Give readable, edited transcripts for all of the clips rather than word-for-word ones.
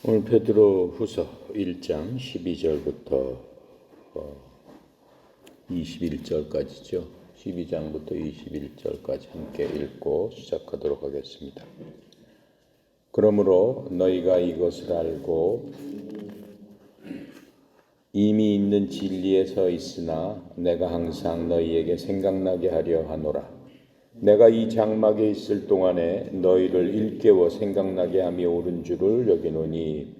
오늘 베드로 후서 1장 12절부터 21절까지죠. 12장부터 21절까지 함께 읽고 시작하도록 하겠습니다. 그러므로 너희가 이것을 알고 이미 있는 진리에 서 있으나 내가 항상 너희에게 생각나게 하려 하노라. 내가 이 장막에 있을 동안에 너희를 일깨워 생각나게 함이 옳은 줄을 여기노니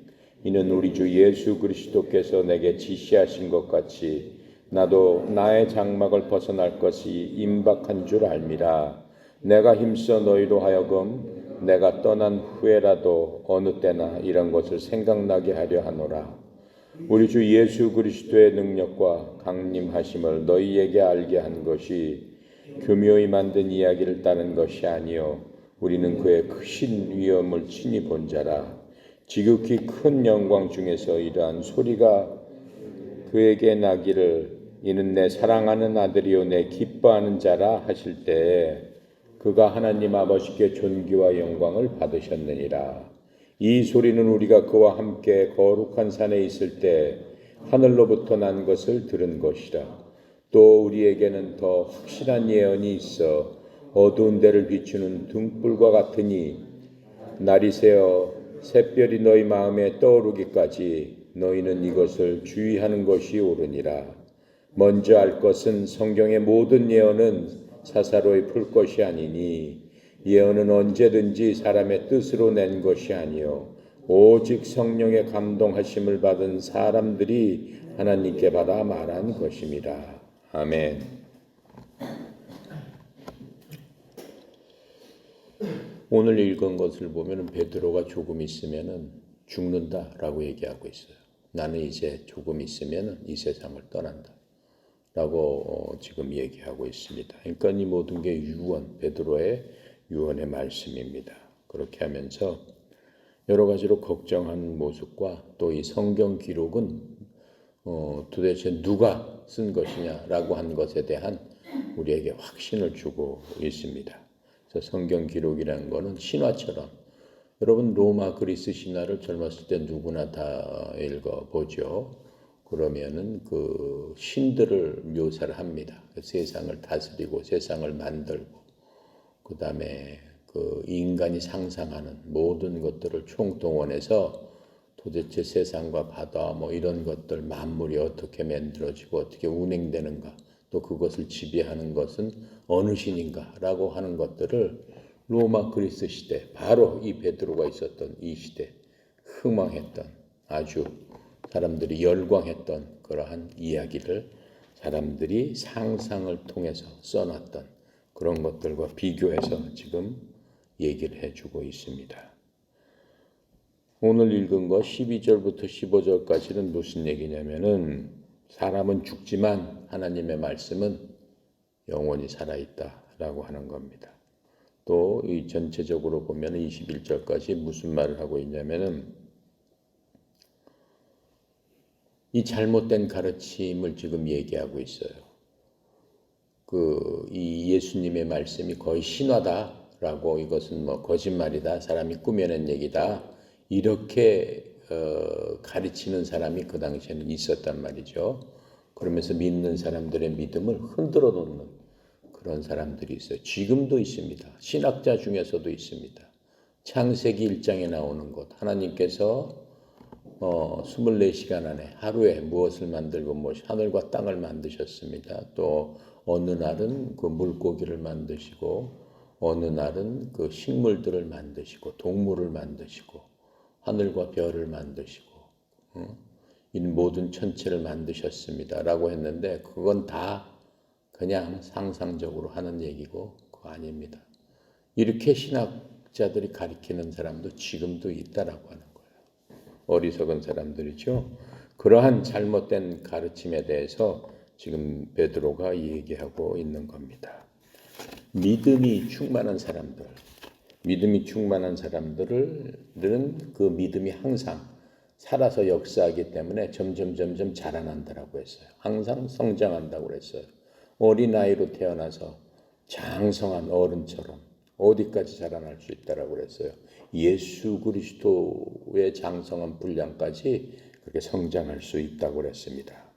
이는 우리 주 예수 그리스도께서 내게 지시하신 것 같이 나도 나의 장막을 벗어날 것이 임박한 줄 알미라. 내가 힘써 너희로 하여금 내가 떠난 후에라도 어느 때나 이런 것을 생각나게 하려 하노라. 우리 주 예수 그리스도의 능력과 강림하심을 너희에게 알게 한 것이 교묘히 만든 이야기를 따른 것이 아니요 우리는 그의 크신 위엄을 친히 본 자라. 지극히 큰 영광 중에서 이러한 소리가 그에게 나기를 이는 내 사랑하는 아들이요 내 기뻐하는 자라 하실 때에 그가 하나님 아버지께 존귀와 영광을 받으셨느니라. 이 소리는 우리가 그와 함께 거룩한 산에 있을 때 하늘로부터 난 것을 들은 것이라. 또 우리에게는 더 확실한 예언이 있어 어두운 데를 비추는 등불과 같으니 날이 새어 샛별이 너희 마음에 떠오르기까지 너희는 이것을 주의하는 것이 옳으니라. 먼저 알 것은 성경의 모든 예언은 사사로이 풀 것이 아니니 예언은 언제든지 사람의 뜻으로 낸 것이 아니요 오직 성령의 감동하심을 받은 사람들이 하나님께 받아 말한 것임이라. 아멘. 오늘 읽은 것을 보면 베드로가 조금 있으면 죽는다라고 얘기하고 있어요. 나는 이제 조금 있으면 이 세상을 떠난다 라고 지금 얘기하고 있습니다. 그러니까 이 모든 게 베드로의 유언의 말씀입니다. 그렇게 하면서 여러 가지로 걱정한 모습과 또 이 성경 기록은 도대체 누가 쓴 것이냐라고 한 것에 대한 우리에게 확신을 주고 있습니다. 그래서 성경 기록이라는 것은 신화처럼 여러분 로마 그리스 신화를 젊었을 때 누구나 다 읽어보죠. 그러면은 그 신들을 묘사를 합니다. 세상을 다스리고 세상을 만들고 그 다음에 그 인간이 상상하는 모든 것들을 총동원해서 도대체 세상과 바다 뭐 이런 것들 만물이 어떻게 만들어지고 어떻게 운행되는가 또 그것을 지배하는 것은 어느 신인가 라고 하는 것들을 로마 그리스 시대 바로 이 베드로가 있었던 이 시대 흥망했던 아주 사람들이 열광했던 그러한 이야기를 사람들이 상상을 통해서 써놨던 그런 것들과 비교해서 지금 얘기를 해주고 있습니다. 오늘 읽은 거 12절부터 15절까지는 무슨 얘기냐면은 사람은 죽지만 하나님의 말씀은 영원히 살아있다라고 하는 겁니다. 또 이 전체적으로 보면 21절까지 무슨 말을 하고 있냐면은 이 잘못된 가르침을 지금 얘기하고 있어요. 이 예수님의 말씀이 거의 신화다라고 이것은 뭐 거짓말이다, 사람이 꾸며낸 얘기다. 이렇게 가르치는 사람이 그 당시에는 있었단 말이죠. 그러면서 믿는 사람들의 믿음을 흔들어 놓는 그런 사람들이 있어요. 지금도 있습니다. 신학자 중에서도 있습니다. 창세기 1장에 나오는 것, 하나님께서 24시간 안에 하루에 무엇을 만들고 하늘과 땅을 만드셨습니다. 또 어느 날은 그 물고기를 만드시고 어느 날은 그 식물들을 만드시고 동물을 만드시고 하늘과 별을 만드시고 이 모든 천체를 만드셨습니다 라고 했는데 그건 다 그냥 상상적으로 하는 얘기고 그거 아닙니다. 이렇게 신학자들이 가리키는 사람도 지금도 있다라고 하는 거예요. 어리석은 사람들이죠. 그러한 잘못된 가르침에 대해서 지금 베드로가 얘기하고 있는 겁니다. 믿음이 충만한 사람들은 그 믿음이 항상 살아서 역사하기 때문에 점점 자라난다라고 했어요. 항상 성장한다고 그랬어요. 어린아이로 태어나서 장성한 어른처럼 어디까지 자라날 수 있다라고 그랬어요. 예수 그리스도의 장성한 분량까지 그렇게 성장할 수 있다고 그랬습니다.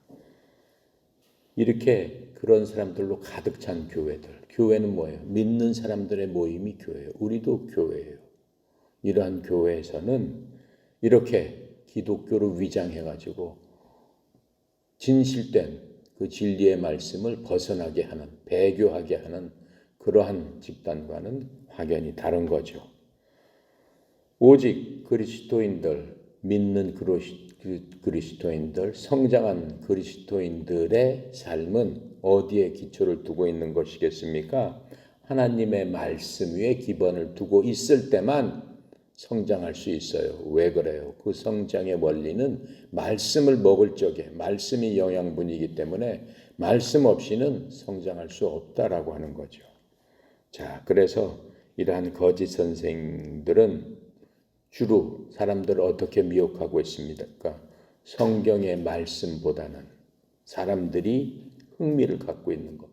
이렇게 그런 사람들로 가득 찬 교회들. 교회는 뭐예요? 믿는 사람들의 모임이 교회예요. 우리도 교회예요. 이러한 교회에서는 이렇게 기독교를 위장해가지고 진실된 그 진리의 말씀을 벗어나게 하는, 배교하게 하는 그러한 집단과는 확연히 다른 거죠. 오직 그리스도인들, 믿는 그리스도인들, 성장한 그리스도인들의 삶은 어디에 기초를 두고 있는 것이겠습니까? 하나님의 말씀 위에 기반을 두고 있을 때만 성장할 수 있어요. 왜 그래요? 그 성장의 원리는 말씀을 먹을 적에 말씀이 영양분이기 때문에 말씀 없이는 성장할 수 없다라고 하는 거죠. 자, 그래서 이러한 거짓 선생들은 주로 사람들을 어떻게 미혹하고 있습니까? 성경의 말씀보다는 사람들이 흥미를 갖고 있는 것.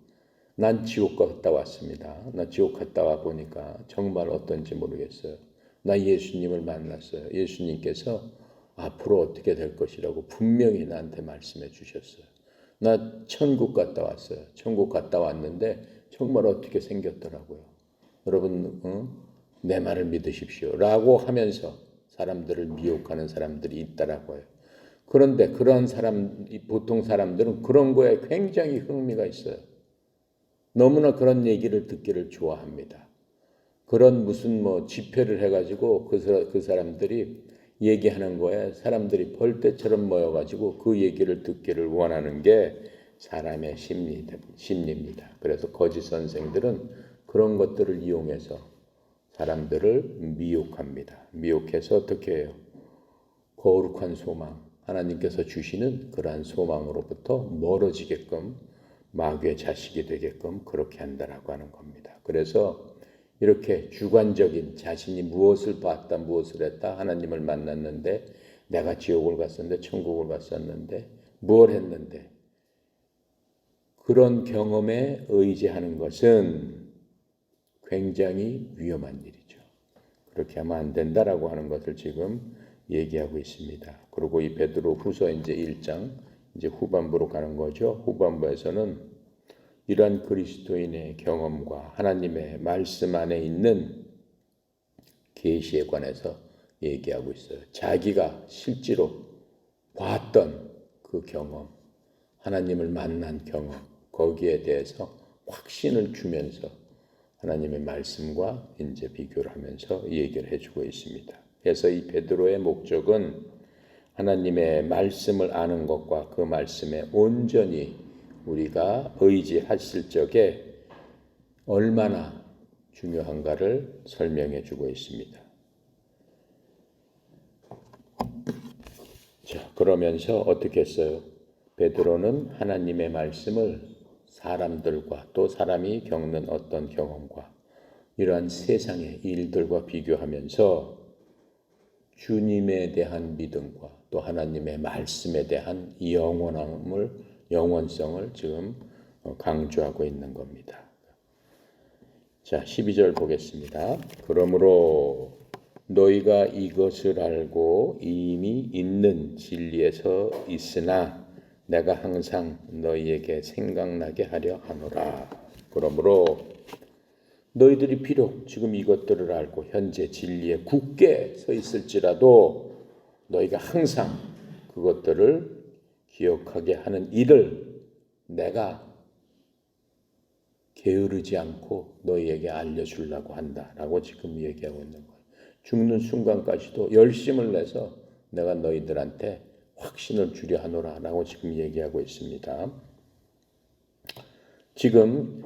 난 지옥 갔다 왔습니다. 나 지옥 갔다 와 보니까 정말 어떤지 모르겠어요. 나 예수님을 만났어요. 예수님께서 앞으로 어떻게 될 것이라고 분명히 나한테 말씀해 주셨어요. 나 천국 갔다 왔어요. 천국 갔다 왔는데 정말 어떻게 생겼더라고요. 여러분 내 말을 믿으십시오 라고 하면서 사람들을 미혹하는 사람들이 있다라고 해요. 그런데 그런 사람, 보통 사람들은 그런 거에 굉장히 흥미가 있어요. 너무나 그런 얘기를 듣기를 좋아합니다. 그런 무슨 집회를 해가지고 그 사람들이 얘기하는 거에 사람들이 벌떼처럼 모여가지고 그 얘기를 듣기를 원하는 게 사람의 심리입니다. 그래서 거짓 선생들은 그런 것들을 이용해서 사람들을 미혹합니다. 미혹해서 어떻게 해요? 거룩한 소망, 하나님께서 주시는 그러한 소망으로부터 멀어지게끔 마귀의 자식이 되게끔 그렇게 한다라고 하는 겁니다. 그래서 이렇게 주관적인 자신이 무엇을 봤다 무엇을 했다 하나님을 만났는데 내가 지옥을 갔었는데 천국을 갔었는데 뭘 했는데 그런 경험에 의지하는 것은 굉장히 위험한 일이죠. 그렇게 하면 안 된다라고 하는 것을 지금 얘기하고 있습니다. 그리고 이 베드로 후서 이제 1장 이제 후반부로 가는 거죠. 후반부에서는 이러한 그리스도인의 경험과 하나님의 말씀 안에 있는 계시에 관해서 얘기하고 있어요. 자기가 실제로 봤던 그 경험, 하나님을 만난 경험, 거기에 대해서 확신을 주면서 하나님의 말씀과 이제 비교를 하면서 얘기를 해주고 있습니다. 그래서 이 베드로의 목적은 하나님의 말씀을 아는 것과 그 말씀에 온전히 우리가 의지하실 적에 얼마나 중요한가를 설명해 주고 있습니다. 자, 그러면서 어떻게 했어요? 베드로는 하나님의 말씀을 사람들과 또 사람이 겪는 어떤 경험과 이러한 세상의 일들과 비교하면서 주님에 대한 믿음과 또 하나님의 말씀에 대한 영원성을 지금 강조하고 있는 겁니다. 자, 12절 보겠습니다. 그러므로 너희가 이것을 알고 이미 있는 진리에서 있으나 내가 항상 너희에게 생각나게 하려 하노라. 그러므로 너희들이 비록 지금 이것들을 알고 현재 진리에 굳게 서 있을지라도 너희가 항상 그것들을 기억하게 하는 일을 내가 게으르지 않고 너희에게 알려주려고 한다라고 지금 얘기하고 있는 거예요. 죽는 순간까지도 열심을 내서 내가 너희들한테 확신을 주려 하노라라고 지금 얘기하고 있습니다. 지금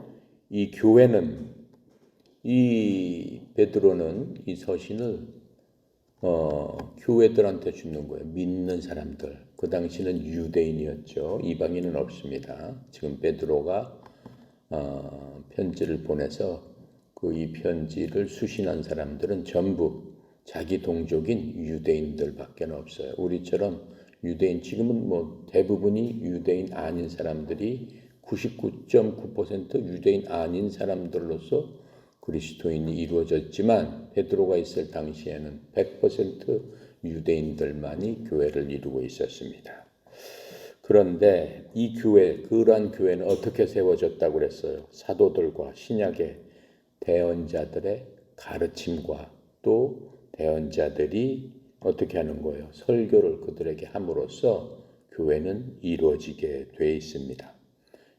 이 교회는 이 베드로는 이 서신을 교회들한테 주는 거예요. 믿는 사람들. 그 당시는 유대인이었죠. 이방인은 없습니다. 지금 베드로가 편지를 보내서 이 편지를 수신한 사람들은 전부 자기 동족인 유대인들밖에 없어요. 우리처럼 유대인 지금은 대부분이 유대인 아닌 사람들이 99.9% 유대인 아닌 사람들로서 그리스도인이 이루어졌지만 베드로가 있을 당시에는 100% 유대인들만이 교회를 이루고 있었습니다. 그런데 이 교회, 그러한 교회는 어떻게 세워졌다고 그랬어요? 사도들과 신약의 대언자들의 가르침과 또 대언자들이 어떻게 하는 거예요? 설교를 그들에게 함으로써 교회는 이루어지게 돼 있습니다.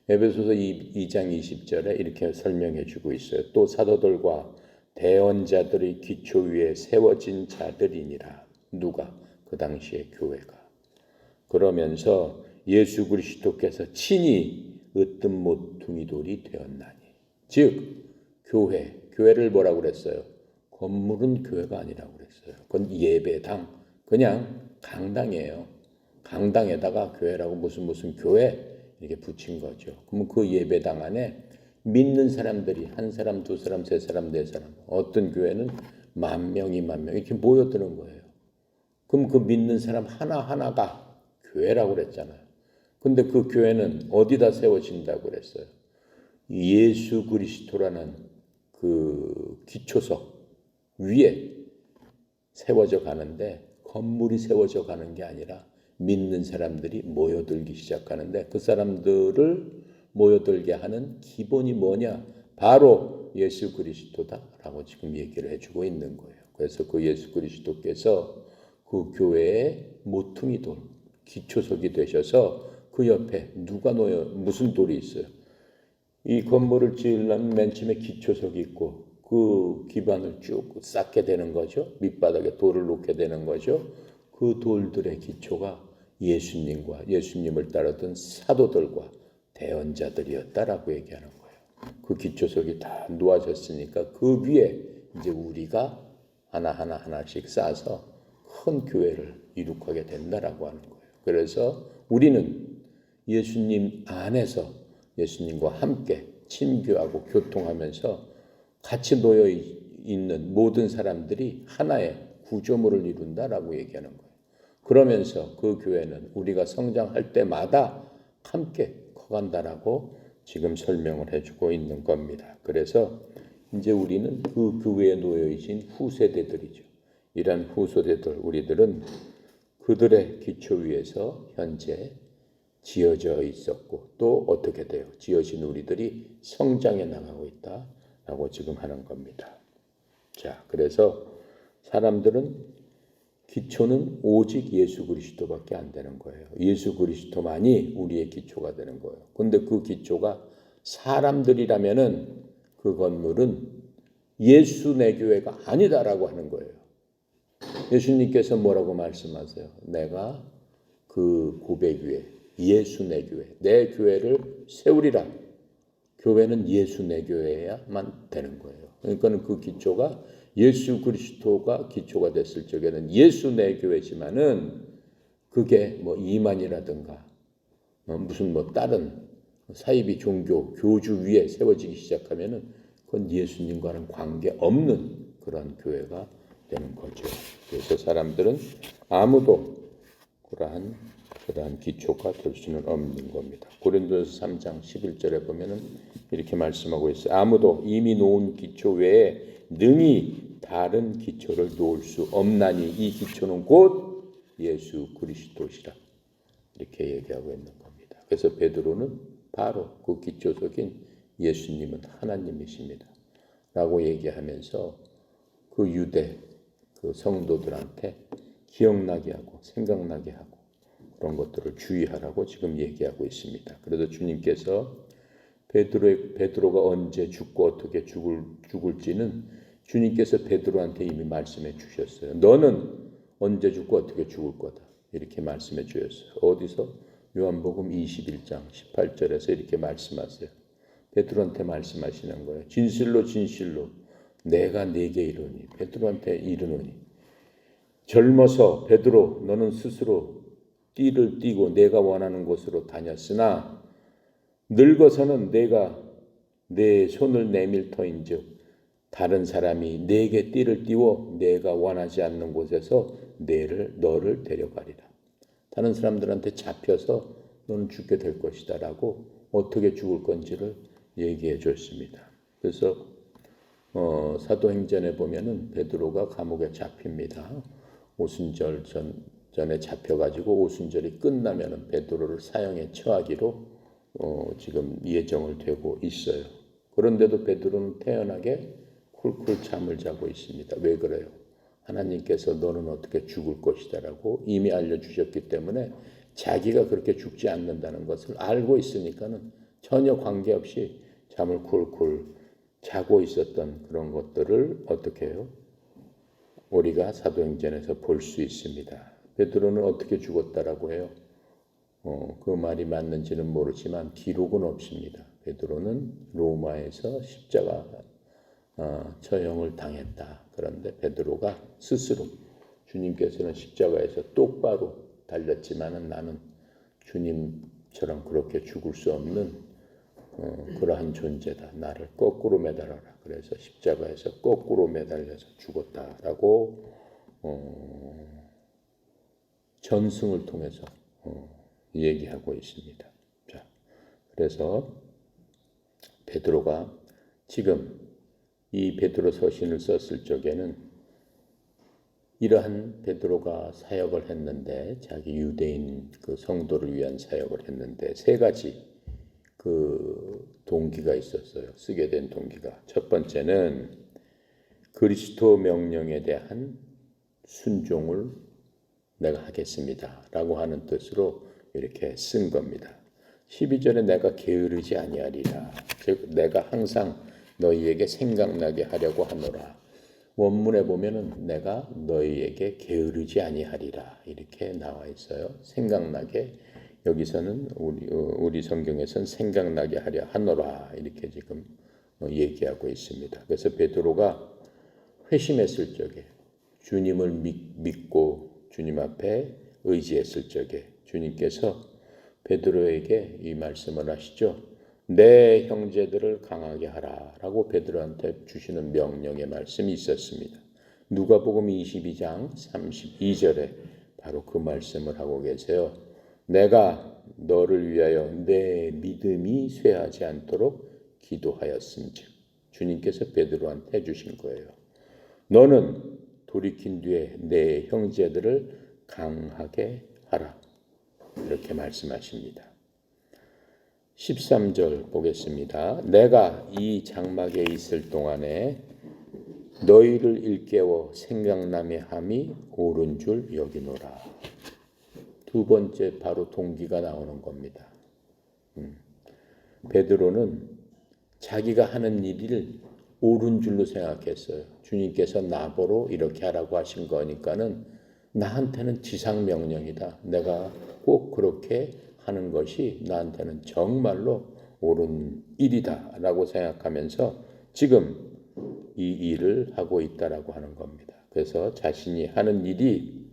에베소서 2장 20절에 이렇게 설명해 주고 있어요. 또 사도들과 대언자들의 기초 위에 세워진 자들이니라. 누가? 그 당시의 교회가. 그러면서 예수 그리스도께서 친히 으뜸 모퉁이 돌이 되었나니. 즉 교회를 뭐라고 그랬어요? 건물은 교회가 아니라고 그랬어요. 그건 예배당, 그냥 강당이에요. 강당에다가 교회라고 무슨 교회 이렇게 붙인 거죠. 그러면 그 예배당 안에 믿는 사람들이 한 사람, 두 사람, 세 사람, 네 사람, 어떤 교회는 10,000명, 20,000명 이렇게 모여드는 거예요. 그럼 그 믿는 사람 하나하나가 교회라고 그랬잖아요. 근데 그 교회는 어디다 세워진다고 그랬어요? 예수 그리스도라는 그 기초석 위에 세워져 가는데, 건물이 세워져 가는 게 아니라 믿는 사람들이 모여들기 시작하는데, 그 사람들을 모여들게 하는 기본이 뭐냐? 바로 예수 그리스도다라고 지금 얘기를 해주고 있는 거예요. 그래서 그 예수 그리스도께서 그 교회의 모퉁이 돌, 기초석이 되셔서 그 옆에 누가 놓여 무슨 돌이 있어요? 이 건물을 지으려면 맨 처음에 기초석이 있고 그 기반을 쭉 쌓게 되는 거죠. 밑바닥에 돌을 놓게 되는 거죠. 그 돌들의 기초가 예수님과 예수님을 따르던 사도들과 대언자들이었다라고 얘기하는 거예요. 그 기초석이 다 놓아졌으니까 그 위에 이제 우리가 하나씩 쌓아서 큰 교회를 이룩하게 된다라고 하는 거예요. 그래서 우리는 예수님 안에서 예수님과 함께 친교하고 교통하면서 같이 놓여 있는 모든 사람들이 하나의 구조물을 이룬다라고 얘기하는 거예요. 그러면서 그 교회는 우리가 성장할 때마다 함께 커간다라고 지금 설명을 해주고 있는 겁니다. 그래서 이제 우리는 그 교회에 놓여 있는 후세대들이죠. 이런 후세대들, 우리들은 그들의 기초 위에서 현재 지어져 있었고 또 어떻게 돼요? 지어진 우리들이 성장해 나가고 있다라고 지금 하는 겁니다. 자, 그래서 사람들은 기초는 오직 예수 그리스도밖에 안 되는 거예요. 예수 그리스도만이 우리의 기초가 되는 거예요. 근데 그 기초가 사람들이라면은 그 건물은 예수 내 교회가 아니다라고 하는 거예요. 예수님께서 뭐라고 말씀하세요? 내가 그 고백 위에 예수 내 교회, 내 교회를 세우리라. 교회는 예수 내 교회야만 되는 거예요. 그러니까 그 기초가 예수 그리스도가 기초가 됐을 적에는 예수 내 교회지만은 그게 뭐 이만이라든가 무슨 다른 사이비 종교 교주 위에 세워지기 시작하면은 그건 예수님과는 관계 없는 그런 교회가 되는 거죠. 그래서 사람들은 아무도 그러한 기초가 될 수는 없는 겁니다. 고린도서 3장 11절에 보면은 이렇게 말씀하고 있어요. 아무도 이미 놓은 기초 외에 능히 다른 기초를 놓을 수 없나니 이 기초는 곧 예수 그리스도시라. 이렇게 얘기하고 있는 겁니다. 그래서 베드로는 바로 그 기초적인 예수님은 하나님이십니다. 라고 얘기하면서 그 유대 그 성도들한테 기억나게 하고 생각나게 하고 그런 것들을 주의하라고 지금 얘기하고 있습니다. 그래서 주님께서 베드로가 언제 죽고 어떻게 죽을지는 주님께서 베드로한테 이미 말씀해 주셨어요. 너는 언제 죽고 어떻게 죽을 거다. 이렇게 말씀해 주셨어요. 어디서? 요한복음 21장 18절에서 이렇게 말씀하세요. 베드로한테 말씀하시는 거예요. 진실로 진실로 내가 네게 이르노니, 베드로한테 이르노니, 젊어서 베드로 너는 스스로 띠를 띠고 내가 원하는 곳으로 다녔으나 늙어서는 내가 내 손을 내밀 터인즉 다른 사람이 내게 띠를 띠워 내가 원하지 않는 곳에서 너를 데려가리라. 다른 사람들한테 잡혀서 너는 죽게 될 것이다 라고 어떻게 죽을 건지를 얘기해 줬습니다. 그래서 사도행전에 보면은 베드로가 감옥에 잡힙니다. 오순절 전에 잡혀가지고 오순절이 끝나면은 베드로를 사형에 처하기로 지금 예정을 되고 있어요. 그런데도 베드로는 태연하게 쿨쿨 잠을 자고 있습니다. 왜 그래요? 하나님께서 너는 어떻게 죽을 것이다라고 이미 알려주셨기 때문에 자기가 그렇게 죽지 않는다는 것을 알고 있으니까는 전혀 관계없이 잠을 쿨쿨 자고 있었던 그런 것들을 어떻게 해요? 우리가 사도행전에서 볼 수 있습니다. 베드로는 어떻게 죽었다라고 해요? 그 말이 맞는지는 모르지만 기록은 없습니다. 베드로는 로마에서 십자가 처형을 당했다. 그런데 베드로가 스스로 주님께서는 십자가에서 똑바로 달렸지만은 나는 주님처럼 그렇게 죽을 수 없는 그러한 존재다. 나를 거꾸로 매달아라. 그래서 십자가에서 거꾸로 매달려서 죽었다라고 전승을 통해서 얘기하고 있습니다. 자, 그래서 베드로가 지금 이 베드로 서신을 썼을 적에는 이러한 베드로가 사역을 했는데 자기 유대인 그 성도를 위한 사역을 했는데 세 가지 그 동기가 있었어요. 쓰게 된 동기가. 첫 번째는 그리스도 명령에 대한 순종을 내가 하겠습니다. 라고 하는 뜻으로 이렇게 쓴 겁니다. 12절에 내가 게으르지 아니하리라. 즉 내가 항상 너희에게 생각나게 하려고 하노라. 원문에 보면은 내가 너희에게 게으르지 아니하리라 이렇게 나와 있어요. 생각나게 여기서는 우리 성경에서는 생각나게 하려 하노라 이렇게 지금 얘기하고 있습니다. 그래서 베드로가 회심했을 적에 주님을 믿고 주님 앞에 의지했을 적에 주님께서 베드로에게 이 말씀을 하시죠. 내 형제들을 강하게 하라라고 베드로한테 주시는 명령의 말씀이 있었습니다. 누가복음 22장 32절에 바로 그 말씀을 하고 계세요. 내가 너를 위하여 내 믿음이 쇠하지 않도록 기도하였음즉 주님께서 베드로한테 해주신 거예요. 너는 돌이킨 뒤에 내 형제들을 강하게 하라. 이렇게 말씀하십니다. 13절 보겠습니다. 내가 이 장막에 있을 동안에 너희를 일깨워 생각나게 함이 옳은 줄 여기노라. 두 번째 바로 동기가 나오는 겁니다. 베드로는 자기가 하는 일을 옳은 줄로 생각했어요. 주님께서 나보러 이렇게 하라고 하신 거니까는 나한테는 지상명령이다. 내가 꼭 그렇게 하는 것이 나한테는 정말로 옳은 일이다 라고 생각하면서 지금 이 일을 하고 있다라고 하는 겁니다. 그래서 자신이 하는 일이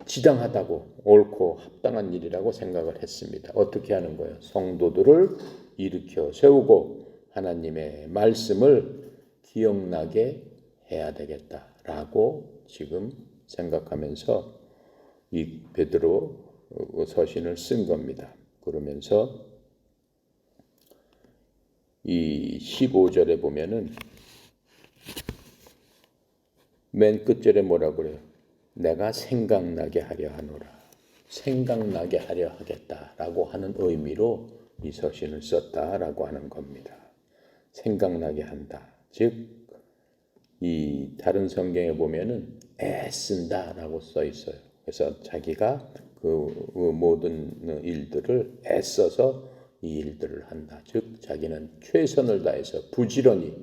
지당하다고 옳고 합당한 일이라고 생각을 했습니다. 어떻게 하는 거예요? 성도들을 일으켜 세우고 하나님의 말씀을 기억나게 해야 되겠다라고 지금 생각하면서 이 베드로 서신을 쓴 겁니다. 그러면서 이 15절에 보면은 맨 끝절에 뭐라고 그래요? 내가 생각나게 하려 하노라. 생각나게 하려 하겠다라고 하는 의미로 이 서신을 썼다라고 하는 겁니다. 생각나게 한다. 즉, 이 다른 성경에 보면은 애쓴다라고 써 있어요. 그래서 자기가 그 모든 일들을 애써서 이 일들을 한다. 즉, 자기는 최선을 다해서 부지런히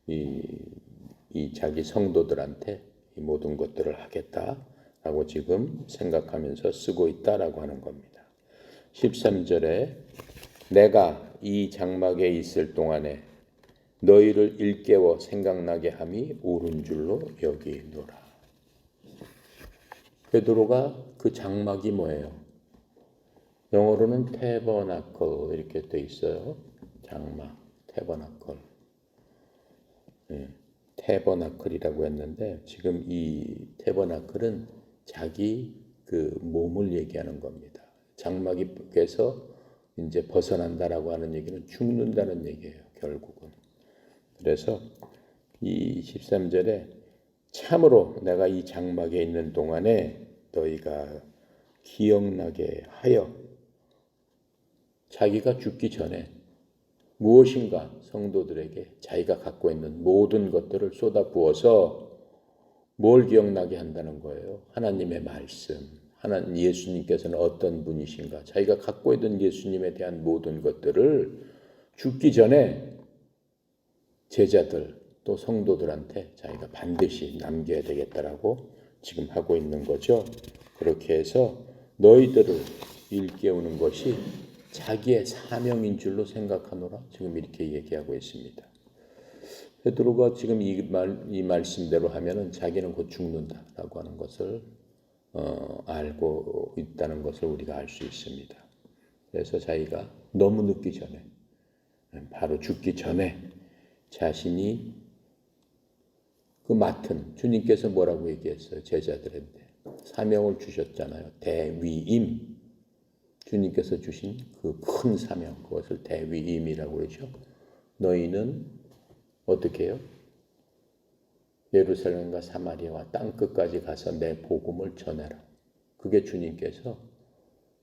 이 자기 성도들한테 이 모든 것들을 하겠다라고 지금 생각하면서 쓰고 있다라고 하는 겁니다. 13절에 내가 이 장막에 있을 동안에 너희를 일깨워 생각나게 함이 옳은 줄로 여기노라. 베드로가 그 장막이 뭐예요? 영어로는 태버나클 이렇게 돼 있어요. 장막, 태버나클. 태버나클이라고 했는데 지금 이 태버나클은 자기 그 몸을 얘기하는 겁니다. 장막에서 이제 벗어난다라고 하는 얘기는 죽는다는 얘기예요. 결국은. 그래서 이 13절에 참으로 내가 이 장막에 있는 동안에 너희가 기억나게 하여, 자기가 죽기 전에 무엇인가 성도들에게 자기가 갖고 있는 모든 것들을 쏟아부어서 뭘 기억나게 한다는 거예요. 하나님의 말씀, 하나님 예수님께서는 어떤 분이신가, 자기가 갖고 있던 예수님에 대한 모든 것들을 죽기 전에 제자들 또 성도들한테 자기가 반드시 남겨야 되겠다라고 지금 하고 있는 거죠. 그렇게 해서 너희들을 일깨우는 것이 자기의 사명인 줄로 생각하노라, 지금 이렇게 얘기하고 있습니다. 베드로가 지금 이 말씀대로 하면은 자기는 곧 죽는다라고 하는 것을 알고 있다는 것을 우리가 알 수 있습니다. 그래서 자기가 너무 늦기 전에, 바로 죽기 전에 자신이 그 맡은, 주님께서 뭐라고 얘기했어요? 제자들한테 사명을 주셨잖아요. 대위임. 주님께서 주신 그 큰 사명, 그것을 대위임이라고 그러죠. 너희는 어떻게 해요? 예루살렘과 사마리아와 땅끝까지 가서 내 복음을 전해라. 그게 주님께서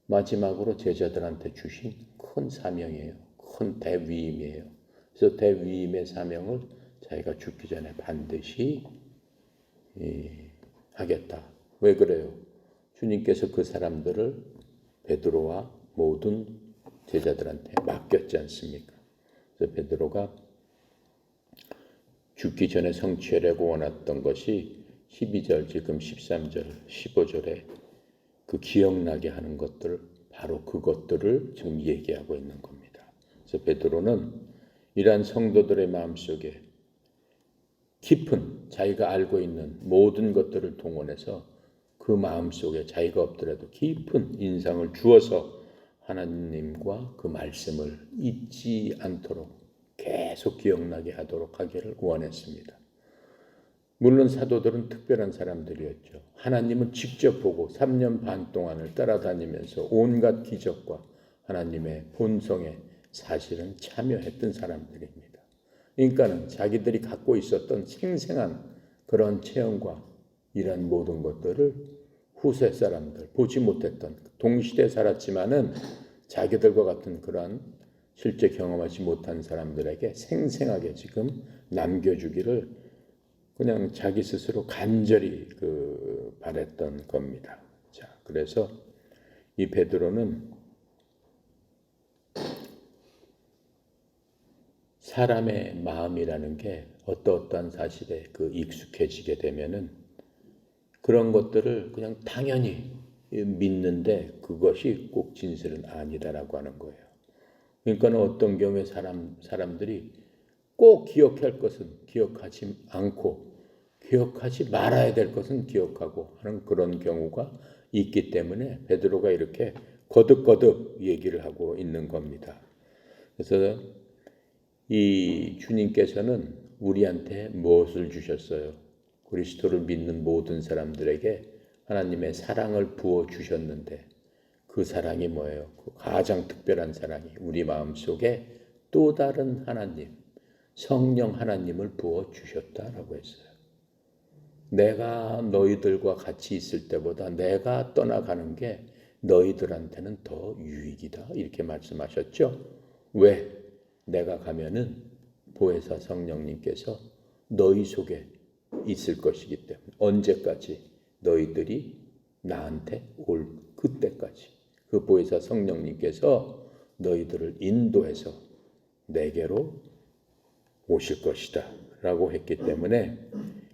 마지막으로 제자들한테 주신 큰 사명이에요. 큰 대위임이에요. 그래서 대위임의 사명을 자기가 죽기 전에 반드시 하겠다. 왜 그래요? 주님께서 그 사람들을 베드로와 모든 제자들한테 맡겼지 않습니까? 그래서 베드로가 죽기 전에 성취하려고 원했던 것이 12절, 지금 13절, 15절에 그 기억나게 하는 것들, 바로 그것들을 지금 얘기하고 있는 겁니다. 그래서 베드로는 이러한 성도들의 마음속에 깊은, 자기가 알고 있는 모든 것들을 동원해서 그 마음속에 자기가 없더라도 깊은 인상을 주어서 하나님과 그 말씀을 잊지 않도록 계속 기억나게 하도록 하기를 원했습니다. 물론 사도들은 특별한 사람들이었죠. 하나님은 직접 보고 3년 반 동안을 따라다니면서 온갖 기적과 하나님의 본성에 사실은 참여했던 사람들입니다. 그러니까는 자기들이 갖고 있었던 생생한 그런 체험과 이런 모든 것들을 후세 사람들, 보지 못했던, 동시대에 살았지만은 자기들과 같은 그런 실제 경험하지 못한 사람들에게 생생하게 지금 남겨주기를 그냥 자기 스스로 간절히 바랬던 겁니다. 자, 그래서 이 베드로는 사람의 마음이라는 게 어떠한 사실에 익숙해지게 되면은 그런 것들을 그냥 당연히 믿는데 그것이 꼭 진실은 아니다라고 하는 거예요. 그러니까 어떤 경우에 사람들이 꼭 기억할 것은 기억하지 않고 기억하지 말아야 될 것은 기억하고 하는 그런 경우가 있기 때문에 베드로가 이렇게 거듭거듭 얘기를 하고 있는 겁니다. 그래서 이 주님께서는 우리한테 무엇을 주셨어요? 그리스도를 믿는 모든 사람들에게 하나님의 사랑을 부어 주셨는데 그 사랑이 뭐예요? 그 가장 특별한 사랑이 우리 마음속에 또 다른 하나님, 성령 하나님을 부어 주셨다라고 했어요. 내가 너희들과 같이 있을 때보다 내가 떠나가는 게 너희들한테는 더 유익이다, 이렇게 말씀하셨죠. 왜? 내가 가면은 보혜사 성령님께서 너희 속에 있을 것이기 때문에, 언제까지? 너희들이 나한테 올 그때까지 그 보혜사 성령님께서 너희들을 인도해서 내게로 오실 것이다 라고 했기 때문에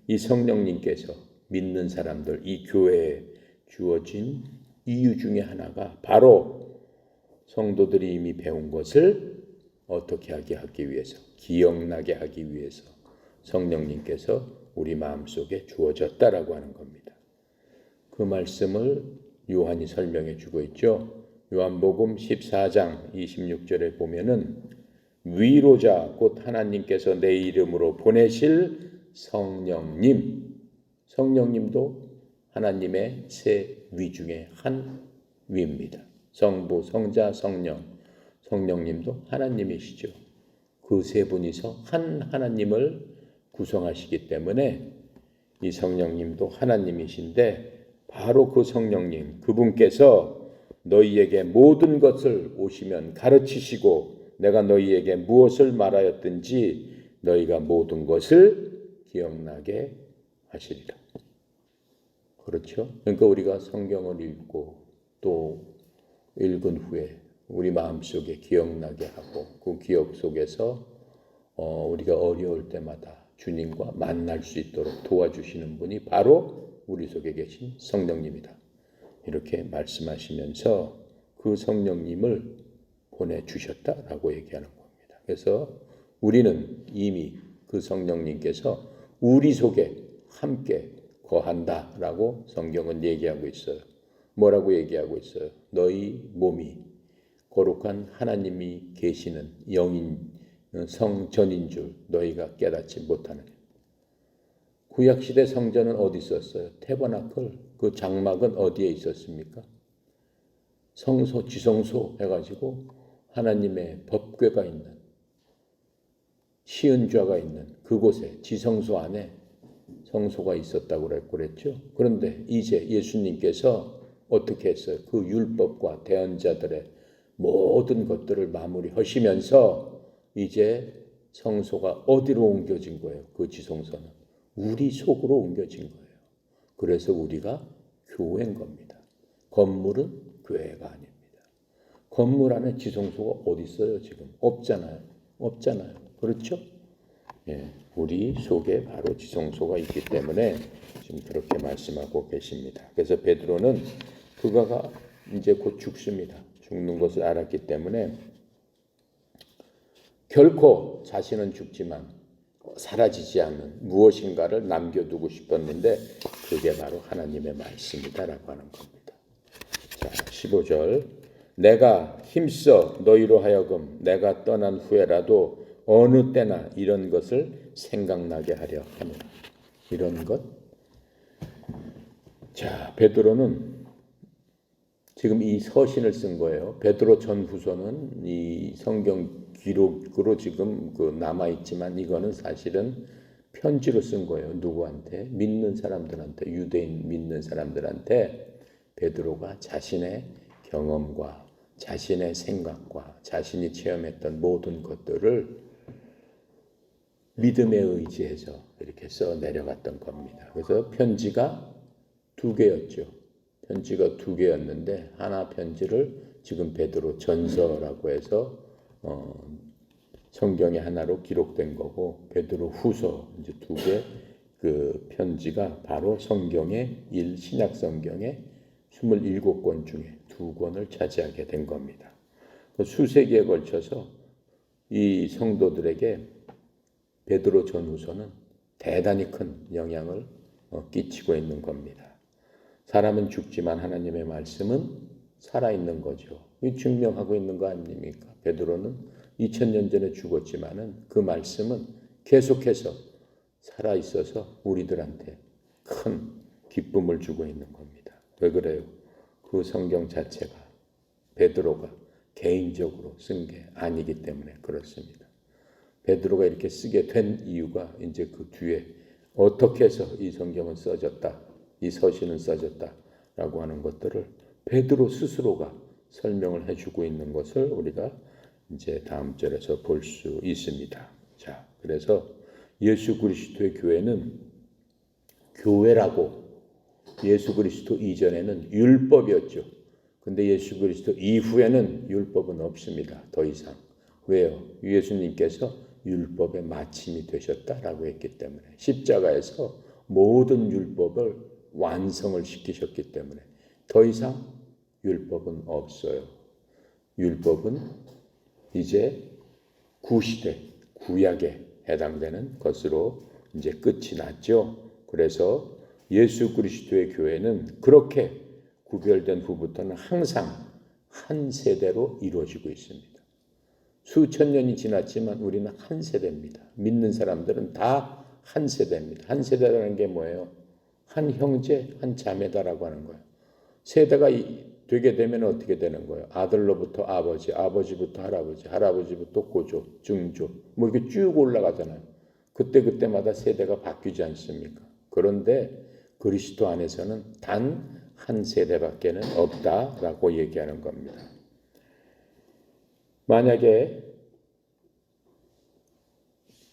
이 성령님께서 믿는 사람들, 이 교회에 주어진 이유 중에 하나가 바로 성도들이 이미 배운 것을 어떻게 하기 위해서, 기억나게 하기 위해서 성령님께서 우리 마음속에 주어졌다라고 하는 겁니다. 그 말씀을 요한이 설명해 주고 있죠. 요한복음 14장 26절에 보면은 위로자 곧 하나님께서 내 이름으로 보내실 성령님, 성령님도 하나님의 세 위 중에 한 위입니다. 성부, 성자, 성령, 성령님도 하나님이시죠. 그 세 분이서 한 하나님을 구성하시기 때문에 이 성령님도 하나님이신데 바로 그 성령님 그분께서 너희에게 모든 것을 오시면 가르치시고 내가 너희에게 무엇을 말하였든지 너희가 모든 것을 기억나게 하시리라. 그렇죠? 그러니까 우리가 성경을 읽고 또 읽은 후에 우리 마음속에 기억나게 하고 그 기억 속에서 우리가 어려울 때마다 주님과 만날 수 있도록 도와주시는 분이 바로 우리 속에 계신 성령님이다. 이렇게 말씀하시면서 그 성령님을 보내주셨다라고 얘기하는 겁니다. 그래서 우리는 이미 그 성령님께서 우리 속에 함께 거한다라고 성경은 얘기하고 있어요. 뭐라고 얘기하고 있어요? 너희 몸이 거룩한 하나님이 계시는 영인 성전인 줄 너희가 깨닫지 못하느냐. 구약시대 성전은 어디 있었어요? 태버나클. 그 장막은 어디에 있었습니까? 성소, 지성소 해가지고 하나님의 법궤가 있는 시은좌가 있는 그곳에 지성소 안에 성소가 있었다고 그랬죠. 그런데 이제 예수님께서 어떻게 했어요? 그 율법과 대언자들의 모든 것들을 마무리하시면서 이제 성소가 어디로 옮겨진 거예요? 그 지성소는 우리 속으로 옮겨진 거예요. 그래서 우리가 교회인 겁니다. 건물은 교회가 아닙니다. 건물 안에 지성소가 어디 있어요? 지금 없잖아요. 그렇죠? 예, 우리 속에 바로 지성소가 있기 때문에 지금 그렇게 말씀하고 계십니다. 그래서 베드로는 그가 이제 곧 죽습니다. 죽는 것을 알았기 때문에 결코 자신은 죽지만 사라지지 않는 무엇인가를 남겨두고 싶었는데 그게 바로 하나님의 말씀이다라고 하는 겁니다. 자, 15절 내가 힘써 너희로 하여금 내가 떠난 후에라도 어느 때나 이런 것을 생각나게 하려 하노라. 이런 것. 자, 베드로는 지금 이 서신을 쓴 거예요. 베드로 전후서는 이 성경 기록으로 지금 남아 있지만 이거는 사실은 편지로 쓴 거예요. 누구한테? 믿는 사람들한테, 유대인 믿는 사람들한테 베드로가 자신의 경험과 자신의 생각과 자신이 체험했던 모든 것들을 믿음에 의지해서 이렇게 써 내려갔던 겁니다. 그래서 편지가 두 개였죠. 편지가 두 개였는데 하나 편지를 지금 베드로 전서라고 해서 성경의 하나로 기록된 거고 베드로 후서 이제 두 개 그 편지가 바로 성경의 신약 성경의 27권 중에 두 권을 차지하게 된 겁니다. 수세기에 걸쳐서 이 성도들에게 베드로 전후서는 대단히 큰 영향을 끼치고 있는 겁니다. 사람은 죽지만 하나님의 말씀은 살아있는 거죠. 이 증명하고 있는 거 아닙니까? 베드로는 2000년 전에 죽었지만은 그 말씀은 계속해서 살아있어서 우리들한테 큰 기쁨을 주고 있는 겁니다. 왜 그래요? 그 성경 자체가 베드로가 개인적으로 쓴 게 아니기 때문에 그렇습니다. 베드로가 이렇게 쓰게 된 이유가 이제 그 뒤에 어떻게 해서 이 성경은 써졌다, 이 서신은 써졌다라고 하는 것들을 베드로 스스로가 설명을 해주고 있는 것을 우리가 이제 다음 절에서 볼 수 있습니다. 자, 그래서 예수 그리스도의 교회는 교회라고 예수 그리스도 이전에는 율법이었죠. 근데 예수 그리스도 이후에는 율법은 없습니다. 더 이상. 왜요? 예수님께서 율법의 마침이 되셨다라고 했기 때문에 십자가에서 모든 율법을 완성을 시키셨기 때문에 더 이상 율법은 없어요. 율법은 이제 구시대, 구약에 해당되는 것으로 이제 끝이 났죠. 그래서 예수 그리스도의 교회는 그렇게 구별된 후부터는 항상 한 세대로 이루어지고 있습니다. 수천 년이 지났지만 우리는 한 세대입니다. 믿는 사람들은 다 한 세대입니다. 한 세대라는 게 뭐예요? 한 형제, 한 자매다라고 하는 거예요. 세대가 되게 되면 어떻게 되는 거예요? 아들로부터 아버지, 아버지부터 할아버지, 할아버지부터 고조, 증조 뭐 이렇게 쭉 올라가잖아요. 그때마다 세대가 바뀌지 않습니까? 그런데 그리스도 안에서는 단 한 세대밖에는 없다라고 얘기하는 겁니다. 만약에